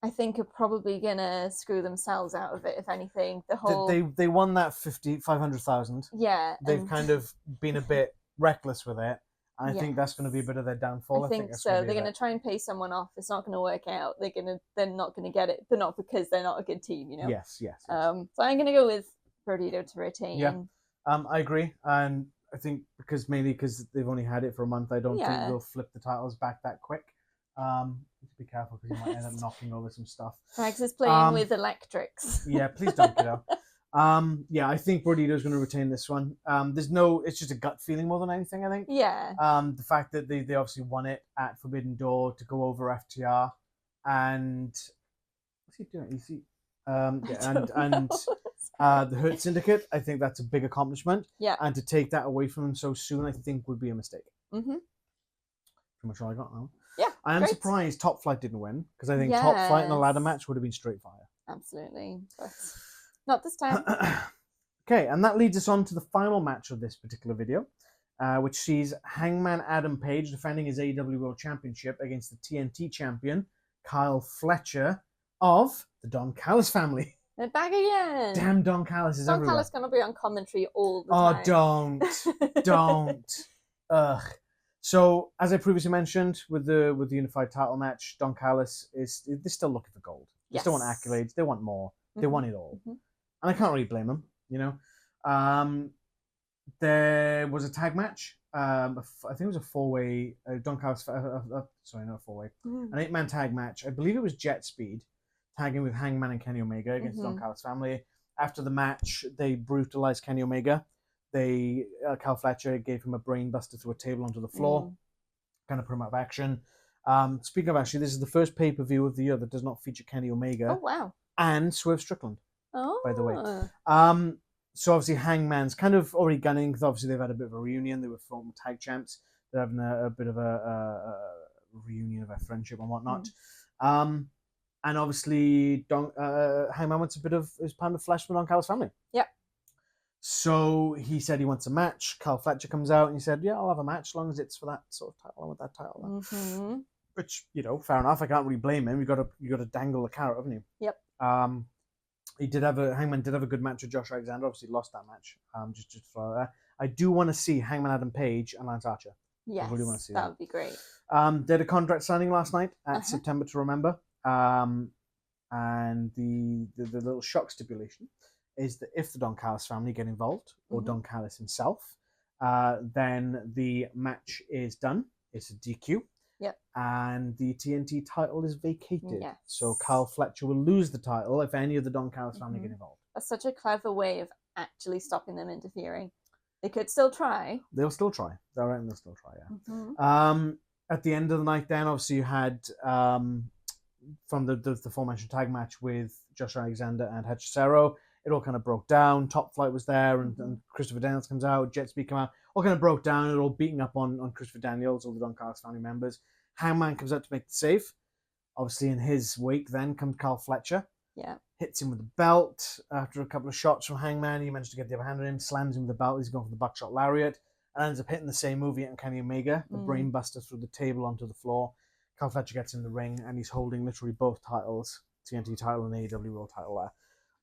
[SPEAKER 3] I think, are probably going to screw themselves out of it, if anything. The whole...
[SPEAKER 2] They won that 500,000.
[SPEAKER 3] Yeah.
[SPEAKER 2] They've kind of been a bit reckless with it. I think that's going to be a bit of their downfall.
[SPEAKER 3] I think so. They're going to try and pay someone off. It's not going to work out. They're not going to get it, but not because they're not a good team, you know?
[SPEAKER 2] Yes.
[SPEAKER 3] So I'm going to go with Brodido to retain.
[SPEAKER 2] Yeah. I agree. And I think mainly because they've only had it for a month, I don't think they'll flip the titles back that quick. Be careful, because you might end up knocking over some stuff.
[SPEAKER 3] Tacks is playing with electrics.
[SPEAKER 2] Yeah, please don't, kiddo. I think Brodido's going to retain this one. It's just a gut feeling more than anything, I think.
[SPEAKER 3] Yeah.
[SPEAKER 2] The fact that they obviously won it at Forbidden Door to go over FTR, and what's he doing? Is he? The Hurt Syndicate. I think that's a big accomplishment.
[SPEAKER 3] Yeah.
[SPEAKER 2] And to take that away from them so soon, I think would be a mistake. Pretty much all I got now.
[SPEAKER 3] Yeah.
[SPEAKER 2] I am surprised Top Flight didn't win, because I think Top Flight in a ladder match would have been straight fire.
[SPEAKER 3] Absolutely. But not this time.
[SPEAKER 2] Okay, and that leads us on to the final match of this particular video, which sees Hangman Adam Page defending his AEW World Championship against the TNT champion, Kyle Fletcher of the Don Callis family.
[SPEAKER 3] They're back again.
[SPEAKER 2] Damn, Don Callis is everywhere.
[SPEAKER 3] Don Callis going to be on commentary all the time.
[SPEAKER 2] Oh, don't. Ugh. So, as I previously mentioned, with the unified title match, Don Callis they're still looking for gold. They still want accolades. They want more. They want it all. And I can't really blame them, you know. There was a tag match. I think it was a 4-way. Don Callis, sorry, not a 4-way. An 8-man tag match. I believe it was Jet Speed tagging with Hangman and Kenny Omega against the Don Callis family. After the match, they brutalized Kenny Omega. Cal Fletcher gave him a brain buster through a table onto the floor, kind of put him out of action. Speaking of actually, this is the first pay-per-view of the year that does not feature Kenny Omega.
[SPEAKER 3] Oh, wow.
[SPEAKER 2] And Swerve Strickland, by the way. So obviously Hangman's kind of already gunning, because obviously they've had a bit of a reunion. They were former tag champs. They're having a bit of a reunion of their friendship and whatnot. And obviously Hangman wants a bit of his pound of flesh from Don Callis family.
[SPEAKER 3] Yep.
[SPEAKER 2] So he said he wants a match. Cal Fletcher comes out and he said, yeah, I'll have a match as long as it's for that sort of title. I want that title. Which, fair enough. I can't really blame him. You got to dangle the carrot, haven't you?
[SPEAKER 3] Yep.
[SPEAKER 2] Hangman did have a good match with Josh Alexander. Obviously lost that match. Just to throw that. I do want to see Hangman Adam Page and Lance Archer.
[SPEAKER 3] Yes,
[SPEAKER 2] I really want to see
[SPEAKER 3] that would be great.
[SPEAKER 2] They had a contract signing last night at September to Remember. And the little shock stipulation is that if the Don Callis family get involved, or Don Callis himself, then the match is done. It's a DQ.
[SPEAKER 3] Yep.
[SPEAKER 2] And the TNT title is vacated.
[SPEAKER 3] Yes.
[SPEAKER 2] So Cal Fletcher will lose the title if any of the Don Callis family get involved.
[SPEAKER 3] That's such a clever way of actually stopping them interfering. They could still try.
[SPEAKER 2] They'll still try. They'll still try, yeah. At the end of the night then, obviously you had from the aforementioned tag match with Josh Alexander and Hechicero, it all kind of broke down. Top Flight was there, and Christopher Daniels comes out, Jet Speed come out, all kind of broke down. It all beating up on Christopher Daniels, all the Don Callis family members. Hangman comes out to make the save. Obviously, in his wake, then comes Cal Fletcher.
[SPEAKER 3] Yeah. Hits
[SPEAKER 2] him with the belt after a couple of shots from Hangman. He managed to get the upper hand on him, slams him with the belt. He's going for the buckshot lariat, and ends up hitting the same movie on Kenny Omega, the brain buster through the table onto the floor. Cal Fletcher gets in the ring, and he's holding literally both titles, TNT title and AEW World title there.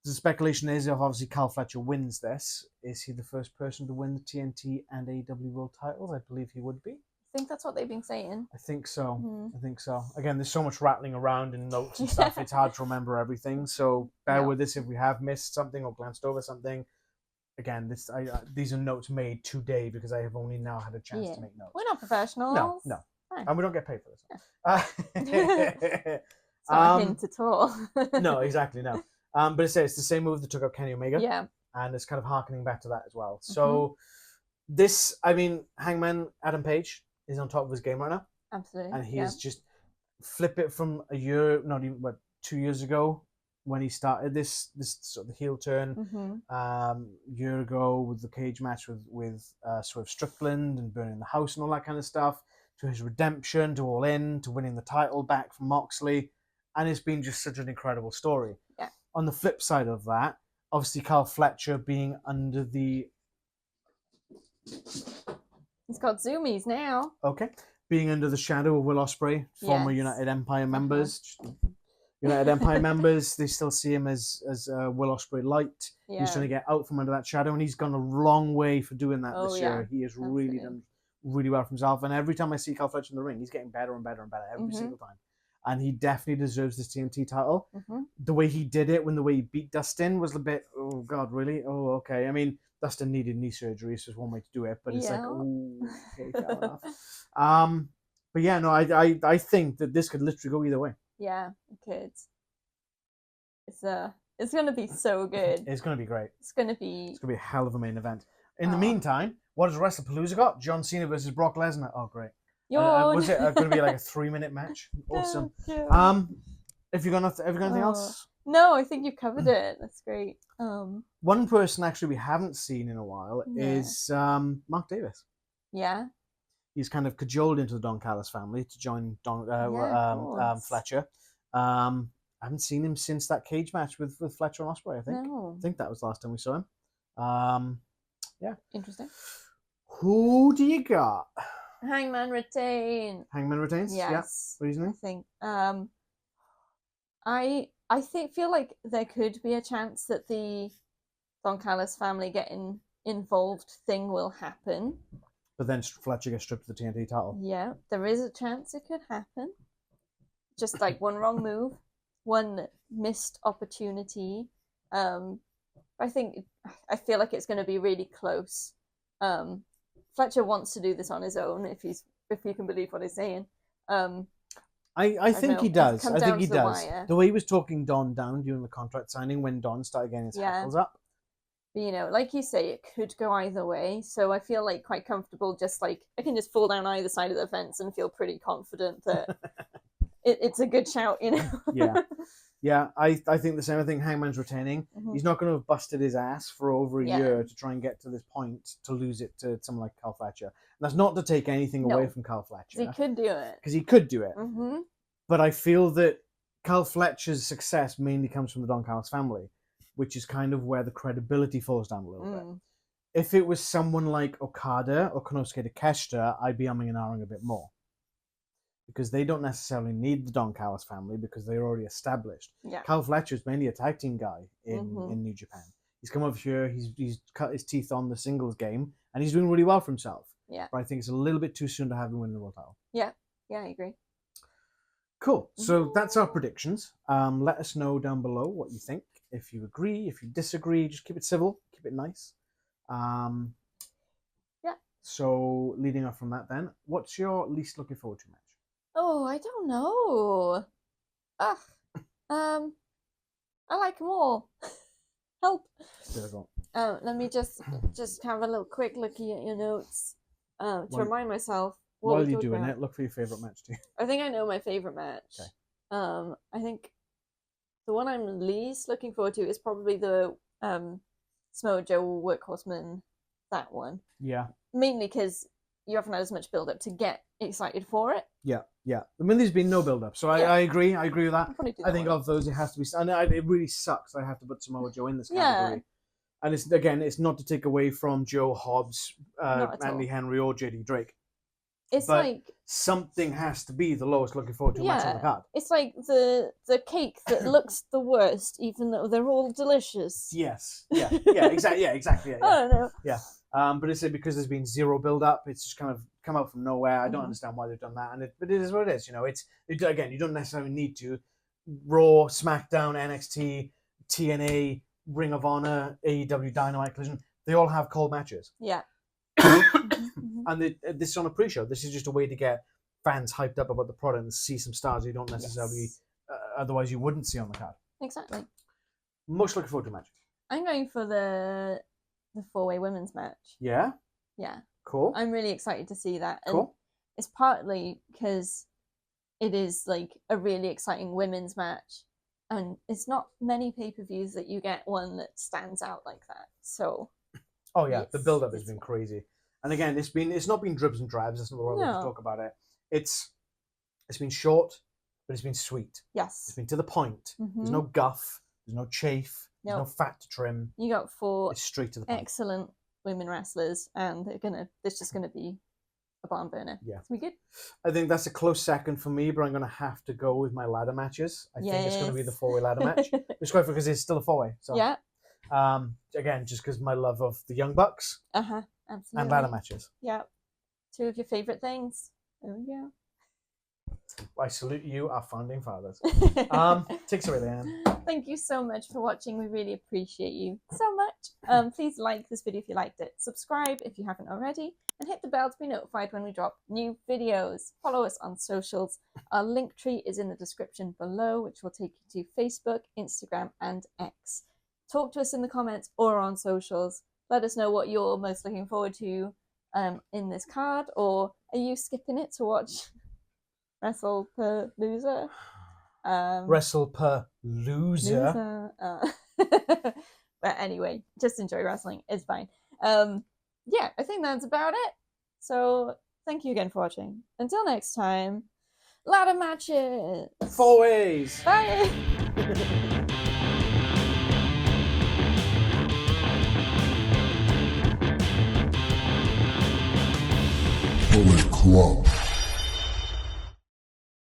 [SPEAKER 2] The speculation is, if obviously Cal Fletcher wins this, is he the first person to win the TNT and AEW World titles? I believe he would be.
[SPEAKER 3] I think that's what they've been saying.
[SPEAKER 2] I think so. I think so. Again, there's so much rattling around in notes and stuff. It's hard to remember everything. So bear with us if we have missed something or glanced over something. Again, these are notes made today because I have only now had a chance to make notes.
[SPEAKER 3] We're not professionals.
[SPEAKER 2] No. And we don't get paid for this.
[SPEAKER 3] It's not a hint at all.
[SPEAKER 2] No, exactly, no. But it's the same move that took out Kenny Omega.
[SPEAKER 3] Yeah.
[SPEAKER 2] And it's kind of harkening back to that as well. So Hangman Adam Page is on top of his game right now.
[SPEAKER 3] Absolutely.
[SPEAKER 2] And he is just flip it from a year, not even 2 years ago when he started this sort of heel turn. Year ago with the cage match with Swerve Strickland and burning the house and all that kind of stuff, to his redemption, to All In, to winning the title back from Moxley. And it's been just such an incredible story.
[SPEAKER 3] Yeah.
[SPEAKER 2] On the flip side of that, obviously Cal Fletcher being under the...
[SPEAKER 3] He's got zoomies now.
[SPEAKER 2] Okay. Being under the shadow of Will Ospreay, former United Empire members. United Empire members, they still see him as Will Ospreay light. Yeah. He's trying to get out from under that shadow, and he's gone a long way for doing that this year. He has really done really well for himself. And every time I see Cal Fletcher in the ring, he's getting better and better and better every single time. And he definitely deserves this TNT title. The way he did it, the way he beat Dustin was a bit, oh God, really? Oh, okay. I mean, Dustin needed knee surgery, so there's one way to do it, but it's like, oh, okay, fair enough. But yeah, no, I think that this could literally go either way.
[SPEAKER 3] Yeah, it could. It's going to be so good.
[SPEAKER 2] It's going to be great.
[SPEAKER 3] It's going to be
[SPEAKER 2] a hell of a main event. In the meantime, what does WrestlePalooza got? John Cena versus Brock Lesnar. Oh, great. Was it going to be like a 3-minute match? Awesome. Have you got anything else?
[SPEAKER 3] No, I think you've covered it. That's great.
[SPEAKER 2] One person actually we haven't seen in a while is Mark Davis.
[SPEAKER 3] Yeah.
[SPEAKER 2] He's kind of cajoled into the Don Callis family to join Fletcher. I haven't seen him since that cage match with Fletcher and Ospreay, I think.
[SPEAKER 3] No.
[SPEAKER 2] I think that was the last time we saw him. Yeah.
[SPEAKER 3] Interesting.
[SPEAKER 2] Who do you got?
[SPEAKER 3] Hangman retains.
[SPEAKER 2] Hangman retains?
[SPEAKER 3] Yes.
[SPEAKER 2] Yeah. Reasoning?
[SPEAKER 3] I feel like there could be a chance that the Don Callis family getting involved thing will happen.
[SPEAKER 2] But then Fletcher gets stripped of the TNT title.
[SPEAKER 3] Yeah, there is a chance it could happen. Just like one wrong move, one missed opportunity. I feel like it's going to be really close. Fletcher wants to do this on his own, if you can believe what he's saying.
[SPEAKER 2] I think he does. I think he does.
[SPEAKER 3] Wire.
[SPEAKER 2] The way he was talking Don down during the contract signing, when Don started getting his hackles up.
[SPEAKER 3] But, you know, like you say, it could go either way. So I feel like quite comfortable. Just like I can just fall down either side of the fence and feel pretty confident that it's a good shout. You know.
[SPEAKER 2] Yeah. I think the same. I think Hangman's retaining. Mm-hmm. He's not going to have busted his ass for over a year to try and get to this point to lose it to someone like Carl Fletcher. And that's not to take anything away from Carl Fletcher.
[SPEAKER 3] He could do it.
[SPEAKER 2] Because he could do it.
[SPEAKER 3] Mm-hmm.
[SPEAKER 2] But I feel that Carl Fletcher's success mainly comes from the Don Callis family, which is kind of where the credibility falls down a little bit. If it was someone like Okada or Konosuke Takeshita, I'd be umming and ahhing a bit more. Because they don't necessarily need the Don Callis family because they're already established. Yeah. Carl Fletcher is mainly a tag team guy in New Japan. He's come over here, he's cut his teeth on the singles game, and he's doing really well for himself. Yeah. But I think it's a little bit too soon to have him win the world title.
[SPEAKER 3] Yeah, I agree.
[SPEAKER 2] Cool. So that's our predictions. Let us know down below what you think. If you agree, if you disagree, just keep it civil, keep it nice. So leading off from that then, what's your least looking forward to match?
[SPEAKER 3] Oh, I don't know. I like them all. Help.
[SPEAKER 2] Difficult.
[SPEAKER 3] Let me just have a little quick look at your notes to remind myself.
[SPEAKER 2] While you're doing it, look for your favourite match too.
[SPEAKER 3] I think I know my favourite match. Okay. I think the one I'm least looking forward to is probably the Samoa Joe Workhorsemen, that one. Yeah. Mainly because you haven't had as much build-up to get excited for it. Yeah.
[SPEAKER 2] I mean, there's been no build-up, so I agree. I agree with that. I think of those, it has to be... And it really sucks I have to put Samoa Joe in this category. And it's not to take away from Joe, Hobbs, Andy Henry, or JD Drake.
[SPEAKER 3] But like
[SPEAKER 2] something has to be the lowest looking forward to match on the card.
[SPEAKER 3] It's like the cake that looks the worst, even though they're all delicious.
[SPEAKER 2] Yes. Exactly. Yeah.
[SPEAKER 3] I don't know.
[SPEAKER 2] Yeah. But it's because there's been zero build up. It's just kind of come out from nowhere. I don't understand why they've done that, but it is what it is. You know, again, you don't necessarily need to. Raw, SmackDown, NXT, TNA, Ring of Honor, AEW, Dynamite, Collision. They all have cold matches. Yeah. And this is on a pre-show. This is just a way to get fans hyped up about the product and see some stars you don't necessarily, otherwise you wouldn't see on the card.
[SPEAKER 3] Exactly.
[SPEAKER 2] Most looking forward to match.
[SPEAKER 3] I'm going for the 4-way women's match.
[SPEAKER 2] Yeah?
[SPEAKER 3] Yeah.
[SPEAKER 2] Cool.
[SPEAKER 3] I'm really excited to see that. And
[SPEAKER 2] cool.
[SPEAKER 3] It's partly because it is like a really exciting women's match. And it's not many pay-per-views that you get one that stands out like that. So...
[SPEAKER 2] Oh yeah, the build-up has been crazy. And again, it's not been dribs and drabs. That's not the right way to talk about it. It's been short, but it's been sweet.
[SPEAKER 3] Yes.
[SPEAKER 2] It's been to the point. There's no guff. There's no chafe. There's no fat to trim.
[SPEAKER 3] You got 4
[SPEAKER 2] it's straight to the point.
[SPEAKER 3] Excellent women wrestlers, and it's just gonna be a barn burner. Yeah. It's gonna be good.
[SPEAKER 2] I think that's a close second for me, but I'm gonna have to go with my ladder matches. I think it's gonna be the 4-way ladder match. It's quite because it's still a 4-way. So
[SPEAKER 3] yeah.
[SPEAKER 2] Again, just because my love of the Young Bucks.
[SPEAKER 3] Absolutely.
[SPEAKER 2] And ladder matches.
[SPEAKER 3] Yeah. 2 of your favourite things. There we go.
[SPEAKER 2] I salute you, our founding fathers. Takes away, Leanne.
[SPEAKER 3] Thank you so much for watching. We really appreciate you so much. Please like this video if you liked it. Subscribe if you haven't already. And hit the bell to be notified when we drop new videos. Follow us on socials. Our link tree is in the description below, which will take you to Facebook, Instagram, and X. Talk to us in the comments or on socials. Let us know what you're most looking forward to in this card, or are you skipping it to watch Wrestle Per Loser?
[SPEAKER 2] Wrestle Per Loser.
[SPEAKER 3] But anyway, just enjoy wrestling. It's fine. Yeah, I think that's about it. So thank you again for watching. Until next time, ladder matches.
[SPEAKER 2] 4 ways.
[SPEAKER 3] Bye.
[SPEAKER 1] Bullet Club.